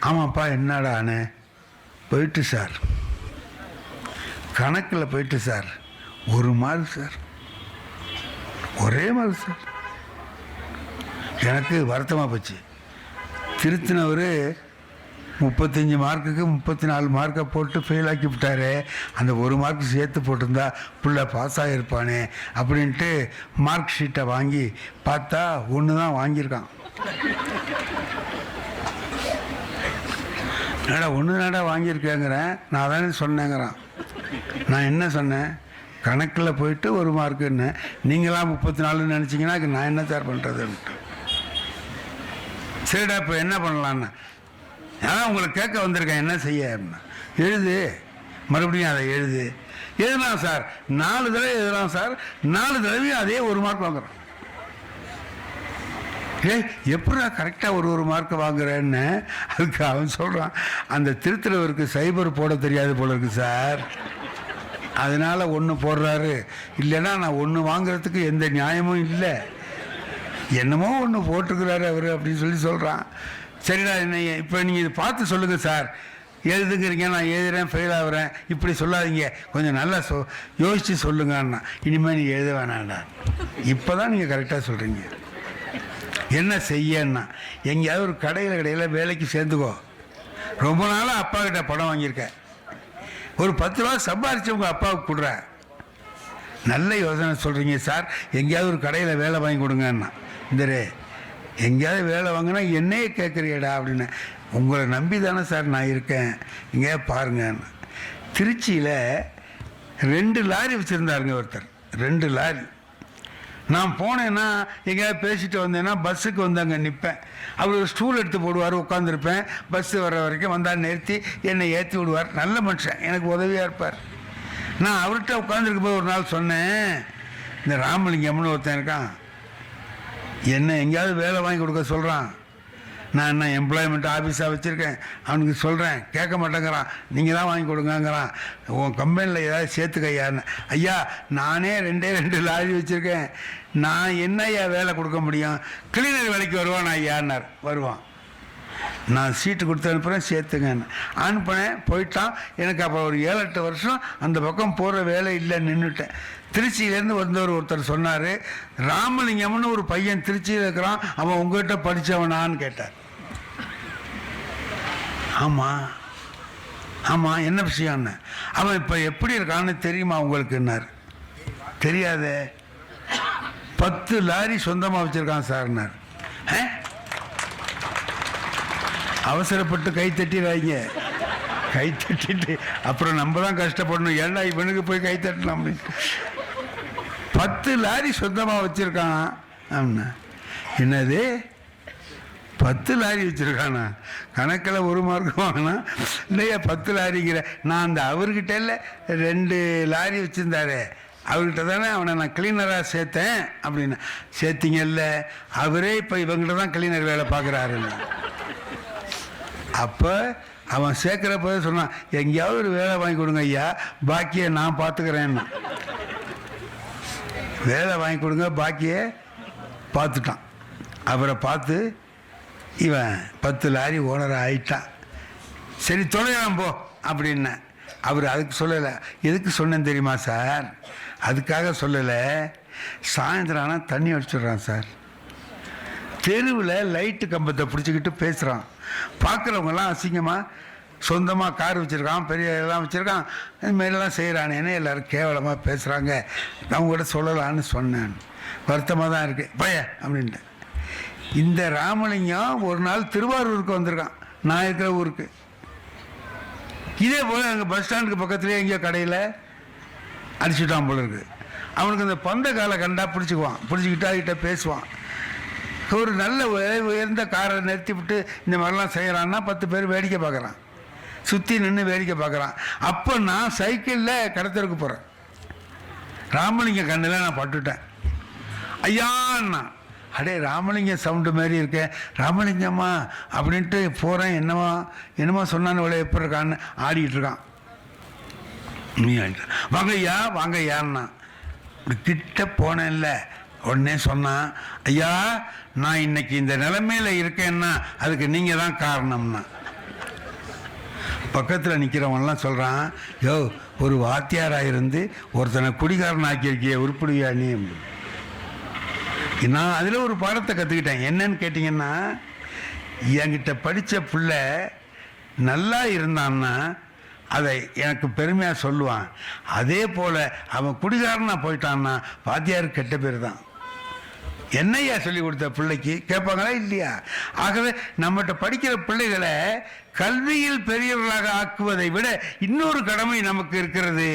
S2: ஆமாப்பா, என்னடா ஆனே? போயிட்டு சார், கணக்கில் போயிட்டு சார், 1 மார்க் சார், ஒரே மார்க் சார். எனக்கு வருத்தமாக போச்சு. திருத்தினவர் 35 மார்க்குக்கு 34 மார்க்கை போட்டு ஃபெயில் ஆக்கி விட்டாரு. அந்த 1 மார்க் சேர்த்து போட்டிருந்தா புள்ள பாஸ் ஆகிருப்பானே அப்படின்ட்டு மார்க் ஷீட்டை வாங்கி பார்த்தா 1 தான் வாங்கியிருக்கான். என்னடா 1 தானடா வாங்கியிருக்கேங்கிறேன், நான் தானே சொன்னேங்கிறான். நான் என்ன சொன்னேன்? கணக்கில் போயிட்டு 1 மார்க்குன்னு. நீங்களாம் 34 நினச்சிங்கன்னா நான் என்ன சார் பண்ணுறதுன்ட்டு. சரிடா இப்போ என்ன பண்ணலான்னு அதான் உங்களை கேட்க வந்திருக்கேன், என்ன செய்ய? எழுது, மறுபடியும் அதை எழுது. எழுதலாம் சார், 4 தடவை எழுதலாம் சார், 4 தடவையும் அதே 1 மார்க் வாங்குறோம். எப்படா கரெக்டாக ஒரு மார்க்கை வாங்குறேன்னு. அதுக்கு அவன் சொல்கிறான், அந்த திருத்துறவருக்கு சைபர் போட தெரியாது போல இருக்கு சார், அதனால் 1 போடுறாரு. இல்லைன்னா நான் 1 வாங்குறதுக்கு எந்த நியாயமும் இல்லை, என்னமோ 1 போட்டுக்கிறாரு அவர் அப்படின்னு சொல்லி சொல்கிறான். சரிடா, என்ன இப்போ நீங்கள் இதை பார்த்து சொல்லுங்கள் சார், எழுதுங்கிறீங்க, நான் எழுதுகிறேன், ஃபெயில் ஆகுறேன், இப்படி சொல்லாதீங்க, கொஞ்சம் நல்லா யோசித்து சொல்லுங்கண்ணா. இனிமேல் நீங்கள் எழுத வேணாண்டா, இப்போ தான் நீங்கள் கரெக்டாக சொல்கிறீங்க. என்ன செய்யன்னா, எங்கேயாவது ஒரு கடையில் வேலைக்கு சேர்ந்துக்கோ. ரொம்ப நாளாக அப்பா கிட்ட பணம் வாங்கியிருக்கேன், ஒரு 10 ரூபா சம்பாரிச்சு உங்கள் அப்பாவுக்கு கொடுற. நல்ல யோசனை சொல்கிறீங்க சார், எங்கேயாவது ஒரு கடையில் வேலை வாங்கி கொடுங்கண்ணா. இந்தரே, எங்கேயாவது வேலை வாங்கினா என்னையே கேட்குறியடா அப்படின்னு. உங்களை நம்பி தானே சார் நான் இருக்கேன், எங்கேயா பாருங்கன்னு. திருச்சியில் 2 லாரி வச்சுருந்தாருங்க ஒருத்தர், 2 லாரி. நான் போனேன்னா எங்கேயாவது பேசிட்டு வந்தேன்னா பஸ்ஸுக்கு வந்து அங்கே நிற்பேன். அவர் ஒரு ஸ்டூல் எடுத்து போடுவார், உட்காந்துருப்பேன். பஸ்ஸு வர்ற வரைக்கும் வந்தால் நிறுத்தி என்னை ஏற்றி விடுவார். நல்ல மனுஷன், எனக்கு உதவியாக இருப்பார். நான் அவர்கிட்ட உட்காந்துருக்கும் போது ஒரு நாள் சொன்னேன், இந்த ராமலிங்கம்னு ஒருத்தன் இருக்கான், என்ன எங்கேயாவது வேலை வாங்கி கொடுக்க சொல்கிறான். நான் என்ன எம்ப்ளாய்மெண்ட் ஆஃபீஸாக வச்சுருக்கேன், அவனுக்கு சொல்கிறேன், கேட்க மாட்டேங்கிறான். நீங்கள் தான் வாங்கி கொடுங்கங்கிறான். உன் கம்பெனியில் ஏதாவது சேர்த்துக்கையான்னு. ஐயா நானே 2 லாரி வச்சுருக்கேன், நான் என்ன ஐயா வேலை கொடுக்க முடியும்? கிளீனர் வேலைக்கு வருவான் ஐயான்னார். வருவான், நான் சீட்டு கொடுத்து அனுப்புகிறேன், சேர்த்துங்கன்னு அனுப்பினேன். போயிட்டான். எனக்கு அப்போ ஒரு 7-8 வருஷம் அந்த பக்கம் போகிற வேலை இல்லை, நின்றுட்டேன். திருச்சியிலேருந்து ஒருத்தர் சொன்னார், ராமலிங்கம்னு ஒரு பையன் திருச்சியில் இருக்கிறான், அவன் உங்கள்கிட்ட படித்தவனான்னு கேட்டார். ஆமாம் ஆமாம், என்ன விஷயம்னு. அவன் இப்போ எப்படி இருக்கான்னு தெரியுமா உங்களுக்குன்னார். தெரியாதே, 10 லாரி சொந்தமாக வச்சுருக்கான் சார்னார். அவசரப்பட்டு கை தட்டிடுறாங்க, கை தட்டிட்டு அப்புறம் நம்ம தான் கஷ்டப்படணும். ஏன்னா இவனுக்கு போய் கை தட்டலாம் அப்படின்னு. 10 லாரி சொந்தமாக வச்சுருக்கான் அப்படின்னா. என்னது 10 லாரி வச்சுருக்கானா? கணக்கில் 1 மார்க் வாங்கினா இல்லையா 10 லாரிங்கிற. நான் அந்த அவர்கிட்ட இல்லை 2 லாரி வச்சுருந்தாரு, அவர்கிட்ட தானே அவனை நான் கிளீனராக சேர்த்தேன் அப்படின்னு. சேர்த்திங்கல்ல, அவரே இப்போ இவங்ககிட்ட தான் கிளீனர் வேலை பார்க்குறாருன்னு. அப்போ அவன் சேர்க்குறப்ப சொன்னான், எங்கேயாவது ஒரு வேலை வாங்கி கொடுங்க ஐயா, பாக்கியை நான் பார்த்துக்கிறேன்னா. வேலை வாங்கி கொடுங்க, பாக்கியை பார்த்துட்டான். அவரை பார்த்து இவன் 10 லாரி ஓனர் ஆயிட்டான், சரி தொலைலாம் போ அப்படின்னேன். அவர் அதுக்கு சொல்லலை. எதுக்கு சொன்னேன் தெரியுமா சார்? அதுக்காக சொல்லலை, சாயந்தரம் ஆனால் தண்ணி அடிச்சிடுறான் சார், தெருவில் லைட்டு கம்பத்தை பிடிச்சிக்கிட்டு பேசுகிறான், பார்க்குறவங்கெல்லாம் அசிங்கமாக சொந்தமாக கார் வச்சுருக்கான், பெரிய இதெல்லாம் வச்சுருக்கான், இதுமாரிலாம் செய்கிறானேன்னு எல்லோரும் கேவலமாக பேசுகிறாங்க, அவங்க கூட சொல்லலான்னு சொன்னேன். வருத்தமாக தான் இருக்குது பைய அப்படின்ட்டு. இந்த ராமலிங்கம் ஒரு நாள் திருவாரூருக்கு வந்திருக்கான், நான் இருக்கிற ஊருக்கு. இதே போல் அங்கே பஸ் ஸ்டாண்டுக்கு பக்கத்துலேயே எங்கேயோ கடையில் அடிச்சுட்டான் போல இருக்கு. அவனுக்கு இந்த பந்த காலை கண்டா பிடிச்சிக்குவான், பிடிச்சிக்கிட்டா கிட்ட பேசுவான். ஒரு நல்ல உயர்ந்த காரை நிறுத்தி விட்டு இந்த மாதிரிலாம் செய்கிறான்னா 10 பேர் வேடிக்கை பார்க்குறான், சுற்றி நின்று வேடிக்கை பார்க்குறான். அப்போ நான் சைக்கிளில் கடத்தருக்கு போகிறேன், ராமலிங்க கண்ணில் நான் பட்டுட்டேன். ஐயாண்ணா, அடே ராமலிங்க சவுண்டு மாதிரி இருக்கேன், ராமலிங்கம்மா அப்படின்ட்டு போகிறேன். என்னமா சொன்னான்னு இவ்வளோ எப்படி இருக்கான்னு ஆடிக்கிட்டு இருக்கான். நீ வாங்கய்யா வாங்கய்யான்னா இப்படி கிட்ட போனேன்ல, உடனே சொன்னான், ஐயா நான் இன்னைக்கு இந்த நிலைமையில் இருக்கேன்னா அதுக்கு நீங்கள் தான் காரணம்னா. பக்கத்தில் நிற்கிறவன்லாம் சொல்கிறான், யோ ஒரு வாத்தியாராக இருந்து ஒருத்தனை குடிகாரன் ஆக்கியிருக்கிய உருப்படியா நீ. நான் அதில் ஒரு பாடத்தை கற்றுக்கிட்டேன். என்னன்னு கேட்டிங்கன்னா, என்கிட்ட படித்த பிள்ளை நல்லா இருந்தான்னா அதை எனக்கு பெருமையாக சொல்லுவான். அதே போல் அவன் குடிகாரனாக போயிட்டான்னா வாத்தியார் கெட்ட பேர் தான். என்னையா சொல்லி கொடுத்த பிள்ளைக்கு கேட்பாங்களா இல்லையா? ஆகவே நம்மகிட்ட படிக்கிற பிள்ளைகளை கல்வியில் பெரியவர்களாக ஆக்குவதை விட இன்னொரு கடமை நமக்கு இருக்கிறது,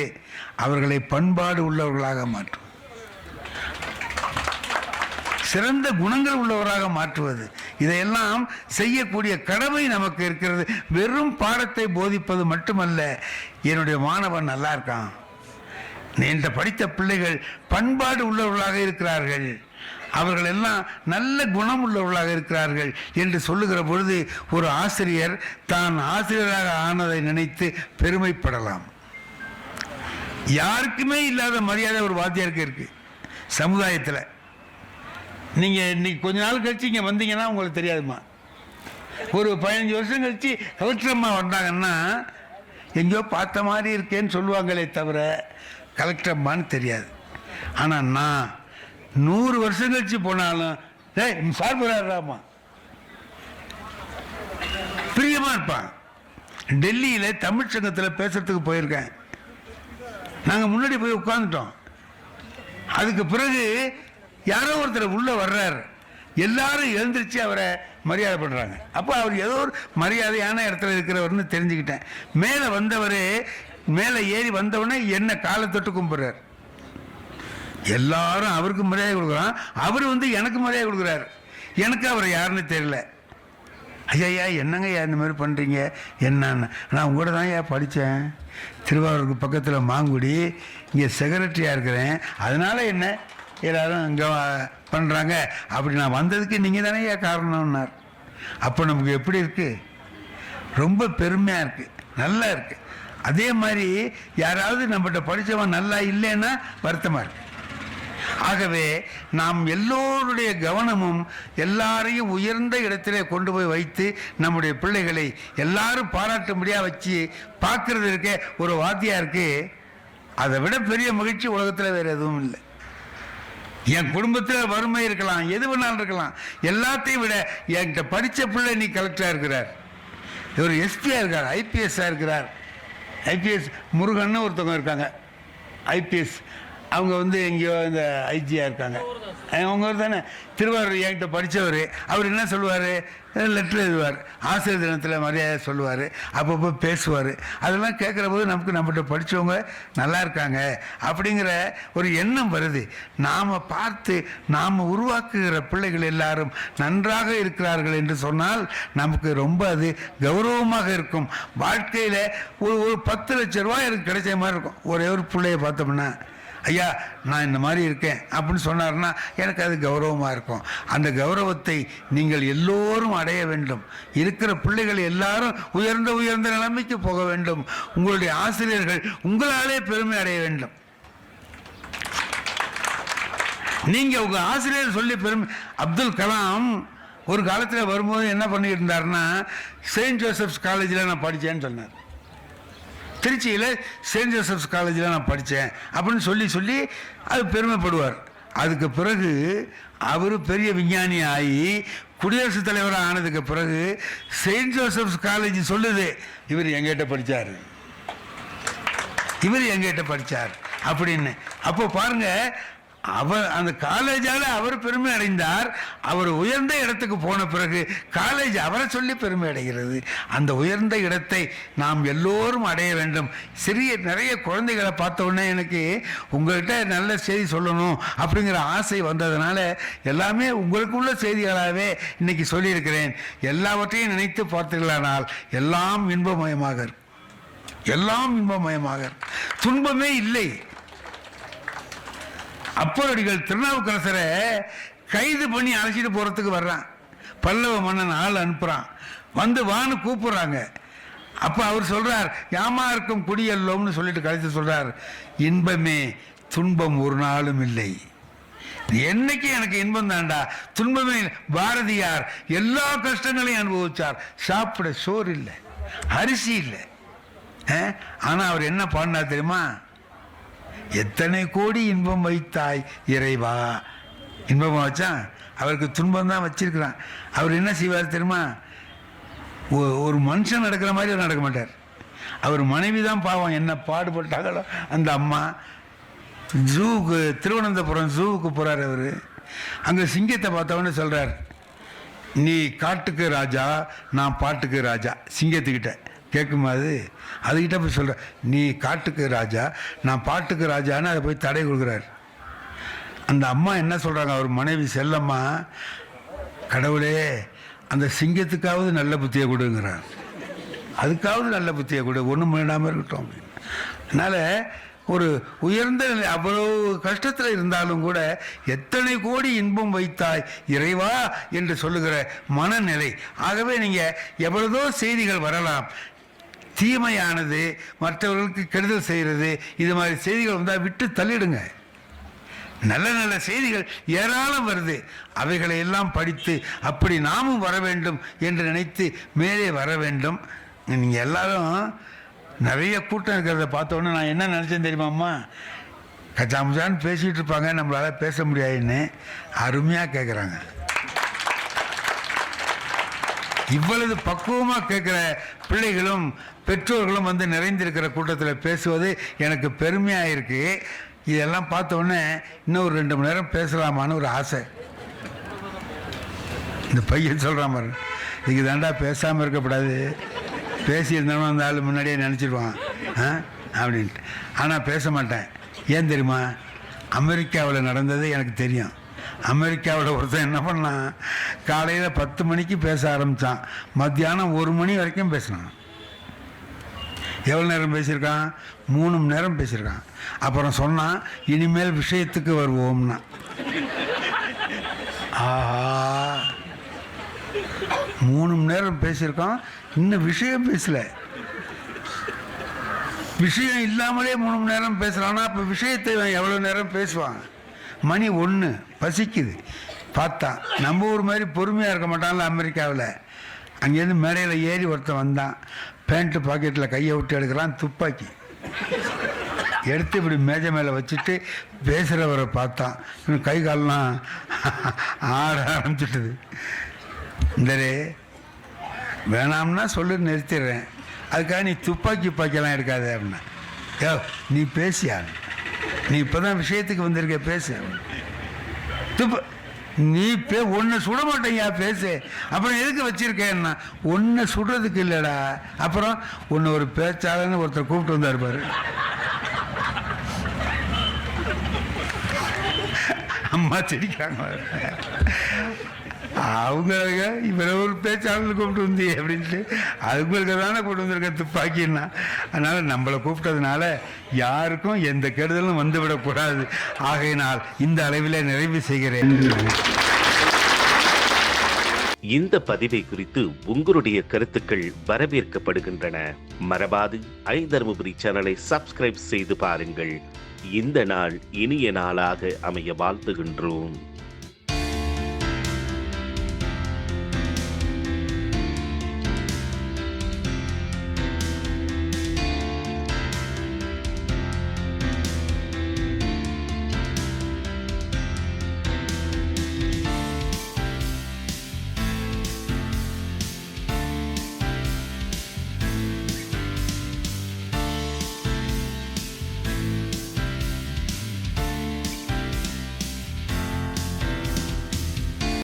S2: அவர்களை பண்பாடு உள்ளவர்களாக மாற்றும், சிறந்த குணங்கள் உள்ளவராக மாற்றுவது. இதையெல்லாம் செய்யக்கூடிய கடமை நமக்கு இருக்கிறது. வெறும் பாடத்தை போதிப்பது மட்டுமல்ல, என்னுடைய மாணவன் நல்லா இருக்கான், என்ற படித்த பிள்ளைகள் பண்பாடு உள்ளவர்களாக இருக்கிறார்கள், அவர்கள் எல்லாம் நல்ல குணம் உள்ளவர்களாக இருக்கிறார்கள் என்று சொல்லுகிற பொழுது ஒரு ஆசிரியர் தான் ஆசிரியராக ஆனதை நினைத்து பெருமைப்படலாம். யாருக்குமே இல்லாத மரியாதை ஒரு வாத்தியாருக்கு இருக்கு சமுதாயத்தில். நீங்கள் இன்னைக்கு கொஞ்ச நாள் கழிச்சு இங்கே வந்தீங்கன்னா உங்களுக்கு தெரியாதுமா. ஒரு 15 வருஷம் கழிச்சு கலெக்டரம்மா வந்தாங்கன்னா எங்கேயோ பார்த்த மாதிரி இருக்கேன்னு சொல்லுவாங்களே தவிர கலெக்டரம்மான்னு தெரியாது. ஆனால் நான் 100 வருஷம் கழிச்சு போனாலும் சார் போறாருமா பிரியமா இருப்பான். டெல்லியில் தமிழ் சங்கத்தில் பேசுறதுக்கு போயிருக்கேன். நாங்கள் முன்னாடி போய் உட்காந்துட்டோம். அதுக்கு பிறகு யாரோ ஒருத்தர் உள்ள வர்றார், எல்லாரும் எழுந்திரிச்சு அவரை மரியாதை பண்ணுறாங்க. அப்போ அவர் ஏதோ ஒரு மரியாதையான இடத்துல இருக்கிறவர்னு தெரிஞ்சுக்கிட்டேன். மேலே வந்தவர் மேலே ஏறி வந்தவொடனே என்ன காலை தொட்டு கும்பிட்றார். எல்லாரும் அவருக்கு மரியாதை கொடுக்குறான், அவர் எனக்கு மரியாதை கொடுக்குறாரு. எனக்கு அவர் யாருன்னு தெரியல. ஐயா என்னங்க ஐயா இந்த மாதிரி பண்ணுறீங்க என்னன்னு. நான் உங்களோட தான் ஐயா படித்தேன், திருவாரூருக்கு பக்கத்தில் மாங்குடி, இங்கே செக்ரட்டரியாக இருக்கிறேன், அதனால் என்ன எல்லாரும் இங்கே பண்ணுறாங்க, அப்படி நான் வந்ததுக்கு நீங்கள் தானே ஐயா காரணம்னார். அப்போ நமக்கு எப்படி இருக்குது? ரொம்ப பெருமையாக இருக்குது, நல்லா இருக்குது. அதே மாதிரி யாராவது நம்மகிட்ட படித்தவன் நல்லா இல்லைன்னா வருத்தமாக இருக்கு. ஆகவே நாம் எல்லோருடைய கவனமும் எல்லாரையும் உயர்ந்த இடத்திலே கொண்டு போய் வைத்து நம்முடைய பிள்ளைகளை எல்லாரும் பாராட்டும்படியாக வச்சு பார்க்கறது இருக்க ஒரு வாத்தியாருக்கு அதை விட பெரிய மகிழ்ச்சி உலகத்தில் வேறு எதுவும் இல்லை. என் குடும்பத்தில் வறுமை இருக்கலாம், எது வேணாலும் இருக்கலாம், எல்லாத்தையும் விட என்கிட்ட படித்த பிள்ளை நீ கலெக்டராக இருக்கிறார், இவர் எஸ்பியாக இருக்கார், ஐபிஎஸ்ஸாக இருக்கிறார். ஐபிஎஸ் முருகன்னு ஒருத்தவங்க இருக்காங்க ஐபிஎஸ், அவங்க எங்கேயோ இந்த ஐஜியாக இருக்காங்க. அவங்க ஒரு தானே திருவாரூர் என்கிட்ட படித்தவர். அவர் என்ன சொல்லுவார், லெட்டர் எழுதுவார், ஆசிரியர் தினத்தில் மரியாதை சொல்லுவார், அப்பப்போ பேசுவார். அதெல்லாம் கேட்குற போது நமக்கு நம்மகிட்ட படித்தவங்க நல்லா இருக்காங்க அப்படிங்கிற ஒரு எண்ணம் வருது. நாம் பார்த்து நாம் உருவாக்குகிற பிள்ளைகள் எல்லாரும் நன்றாக இருக்கிறார்கள் என்று சொன்னால் நமக்கு ரொம்ப அது கௌரவமாக இருக்கும். வாழ்க்கையில் ஒரு 10 லட்ச ரூபாய் எனக்கு கிடைச்ச மாதிரி இருக்கும். ஒரே ஒரு பிள்ளையை பார்த்தோம்னா, ஐயா நான் இந்த மாதிரி இருக்கேன் அப்படின்னு சொன்னார்னா எனக்கு அது கௌரவமாக இருக்கும். அந்த கௌரவத்தை நீங்கள் எல்லோரும் அடைய வேண்டும். இருக்கிற பிள்ளைகள் எல்லாரும் உயர்ந்த உயர்ந்த நிலைமைக்கு போக வேண்டும். உங்களுடைய ஆசிரியர்கள் உங்களாலே பெருமை அடைய வேண்டும். நீங்கள் உங்கள் ஆசிரியர் சொல்லி அப்துல் கலாம் ஒரு காலத்தில் வரும்போது என்ன பண்ணிட்டு இருந்தாருன்னா, செயின்ட் ஜோசப்ஸ் காலேஜில் நான் படித்தேன்னு சொன்னார். திருச்சியில் செயின்ட் ஜோசப்ஸ் காலேஜில் நான் படித்தேன் அப்படின்னு சொல்லி அது பெருமைப்படுவார். அதுக்கு பிறகு அவர் பெரிய விஞ்ஞானி ஆகி குடியரசுத் தலைவராக ஆனதுக்கு பிறகு செயின்ட் ஜோசப்ஸ் காலேஜ் சொல்லுது, இவர் எங்கிட்ட படித்தார் அப்படின்னு. அப்போ பாருங்க, அவர் அந்த காலேஜால் அவர் பெருமை அடைந்தார். அவர் உயர்ந்த இடத்துக்கு போன பிறகு காலேஜ் அவரை சொல்லி பெருமை அடைகிறது. அந்த உயர்ந்த இடத்தை நாம் எல்லோரும் அடைய வேண்டும். நிறைய குழந்தைகளை பார்த்த உடனே எனக்கு உங்கள்கிட்ட நல்ல செய்தி சொல்லணும் அப்படிங்கிற ஆசை வந்ததுனால எல்லாமே உங்களுக்குள்ள செய்திகளாகவே இன்னைக்கு சொல்லியிருக்கிறேன். எல்லாவற்றையும் நினைத்து பார்த்தீர்களானால் எல்லாம் இன்பமயமாக இருக்கும். துன்பமே இல்லை. அப்பரடிகள் திருநாவுக்கரசரை கைது பண்ணி அழைச்சிட்டு போறதுக்கு வர்றான். பல்லவ மன்னன் ஆள் அனுப்புறான். வந்து வான்னு கூப்பிடுறாங்க. அப்ப அவர் சொல்றார், யாமாருக்கும் குடியல்லோம்னு சொல்லிட்டு கழித்து சொல்றார், இன்பமே துன்பம் ஒரு நாளும் இல்லை. என்னைக்கு எனக்கு இன்பம் தாண்டா, துன்பமே. பாரதியார் எல்லா கஷ்டங்களையும் அனுபவிச்சார். சாப்பிட சோறு இல்லை, அரிசி இல்லை. ஆனா அவர் என்ன பாடினார் தெரியுமா? எத்தனை கோடி இன்பம் வைத்தாய் இறைவா. இன்பமா வச்சான், அவருக்கு துன்பம் தான் வச்சிருக்கிறான். அவர் என்ன செய்வார் தெரியுமா? ஒரு மனுஷன் நடக்கிற மாதிரி அவர் நடக்க மாட்டார். அவர் மனைவி தான் பாவம், என்ன பாடுபட்டாங்களோ அந்த அம்மா. ஜூவுக்கு, திருவனந்தபுரம் ஜூவுக்கு போறார். அவர் அங்கே சிங்கத்தை பார்த்தவொடனே சொல்றார், நீ காட்டுக்கு ராஜா, நான் பாட்டுக்கு ராஜா. சிங்கத்துக்கிட்ட கேட்குமா? அதுகிட்ட போய் சொல்ற, நீ காட்டுக்கு ராஜா, நான் பாட்டுக்கு ராஜான்னு அதை போய் தடை கொடுக்குறாரு. அந்த அம்மா என்ன சொல்றாங்க, அவர் மனைவி செல்லம்மா, கடவுளே அந்த சிங்கத்துக்காவது நல்ல புத்தியை கொடுங்கிறார். அதுக்காவது நல்ல புத்தியை கொடு, ஒன்றும் வேண்டாமல் இருக்கட்டும் அப்படின்னு. அதனால ஒரு உயர்ந்த அவ்வளவு கஷ்டத்தில் இருந்தாலும் கூட எத்தனை கோடி இன்பம் வைத்தாய் இறைவா என்று சொல்லுகிற மனநிலை. ஆகவே நீங்கள் எவ்வளதோ செய்திகள் வரலாம், தீமையானது, மற்றவர்களுக்கு கெடுதல் செய்கிறது, இது மாதிரி செய்திகள் வந்தால் விட்டு தள்ளிடுங்க. நல்ல நல்ல செய்திகள் ஏராளம் வருது. அவைகளை எல்லாம் படித்து அப்படி நாமும் வர வேண்டும் என்று நினைத்து மேலே வர வேண்டும். நீங்கள் எல்லாரும் நிறைய கூட்டம் இருக்கிறத பார்த்தோன்னே நான் என்ன நினச்சேன் தெரியுமாம்மா? கச்சாமுச்சான்னு பேசிகிட்டு இருப்பாங்க, நம்மளால் பேச முடியாதுன்னு அருமையாக கேட்குறாங்க. இவ்வளவு பக்குவமாக கேட்குற பிள்ளைகளும் பெற்றோர்களும் வந்து நிறைந்திருக்கிற கூட்டத்தில் பேசுவது எனக்கு பெருமையாக இருக்குது. இதெல்லாம் பார்த்தோன்னே இன்னும் ஒரு 2 மணி நேரம் பேசலாமான்னு ஒரு ஆசை. இந்த பையன் சொல்கிற மாதிரி, இதுக்கு தாண்டா பேசாமல் இருக்கக்கூடாது, பேசியிருந்தாலும் அந்த ஆள் முன்னாடியே நினச்சிடுவான் அப்படின்ட்டு. ஆனால் பேச மாட்டேன். ஏன் தெரியுமா? அமெரிக்காவில் நடந்தது எனக்கு தெரியும். அமெரிக்காவில் ஒருத்தன் என்ன பண்ணான், காலையில் 10 மணிக்கு பேச ஆரம்பித்தான், மத்தியானம் 1 மணி வரைக்கும் பேசினான். எவ்வளோ நேரம் பேசியிருக்கான்? 3 மணி நேரம் பேசியிருக்கான். அப்புறம் சொன்னான், இனிமேல் விஷயத்துக்கு வருவோம்னா. ஆஹா, 3 மணி நேரம் பேசியிருக்கான், இன்னும் விஷயம் பேசல. விஷயம் இல்லாமலே 3 மணி நேரம் பேசுகிறான்னா அப்போ விஷயத்தை எவ்வளோ நேரம் பேசுவான்? மணி 1, பசிக்குது. பார்த்தான், நம்ம ஊர் மாதிரி பொறுமையாக இருக்க மாட்டான்ல அமெரிக்காவில். அங்கேருந்து மேடையில் ஏறி ஒருத்தன் வந்தான், பேண்ட்டு பாக்கெட்டில் கையை விட்டு எடுக்கிறான், துப்பாக்கி எடுத்து இப்படி மேஜை மேலே வச்சுட்டு பேசுகிறவரை பார்த்தான். கை கால்லாம் ஆட ஆரம்பிச்சிட்டுது. இந்தரே வேணாம்னா சொல்லு, நிறுத்திடுறேன், அதுக்காக நீ துப்பாக்கியெல்லாம் எடுக்காத அப்படின்னா. யோ நீ பேசியா, நீ இப்போ தான் விஷயத்துக்கு வந்திருக்க, பேசு. நீ ஒன்று சுட மாட்டேயா, பேசு. அப்புறம் எதுக்கு வச்சிருக்கேன்னா, ஒன்று சுடுறதுக்கு இல்லைடா. அப்புறம் ஒன்று ஒரு பேச்சாளன்னு ஒருத்தர் கூப்பிட்டு வந்தார் பாரு, அம்மா சிரிக்கிறாங்க. அவங்களுக்கு இவரை ஒரு பேச்சாளர் கூப்பிட்டு வந்தி அப்படின்ட்டு அவங்களுக்கு தானே கொண்டு வந்திருக்க துப்பாக்கின்னா. அதனால் நம்மளை கூப்பிட்டதுனால யாருக்கும் எந்த கெடுதலும் வந்துவிடக்கூடாது. ஆகையினால் இந்த அளவிலே நிறைவு செய்கிறேன்.
S1: இந்த பதிவை குறித்து உங்களுடைய கருத்துக்கள் வரவேற்கப்படுகின்றன. மறவாது ஐ தர்மபுரி சேனலை சப்ஸ்கிரைப் செய்து பாருங்கள். இந்த நாள் இனிய நாளாக அமைய வாழ்த்துகின்றோம்.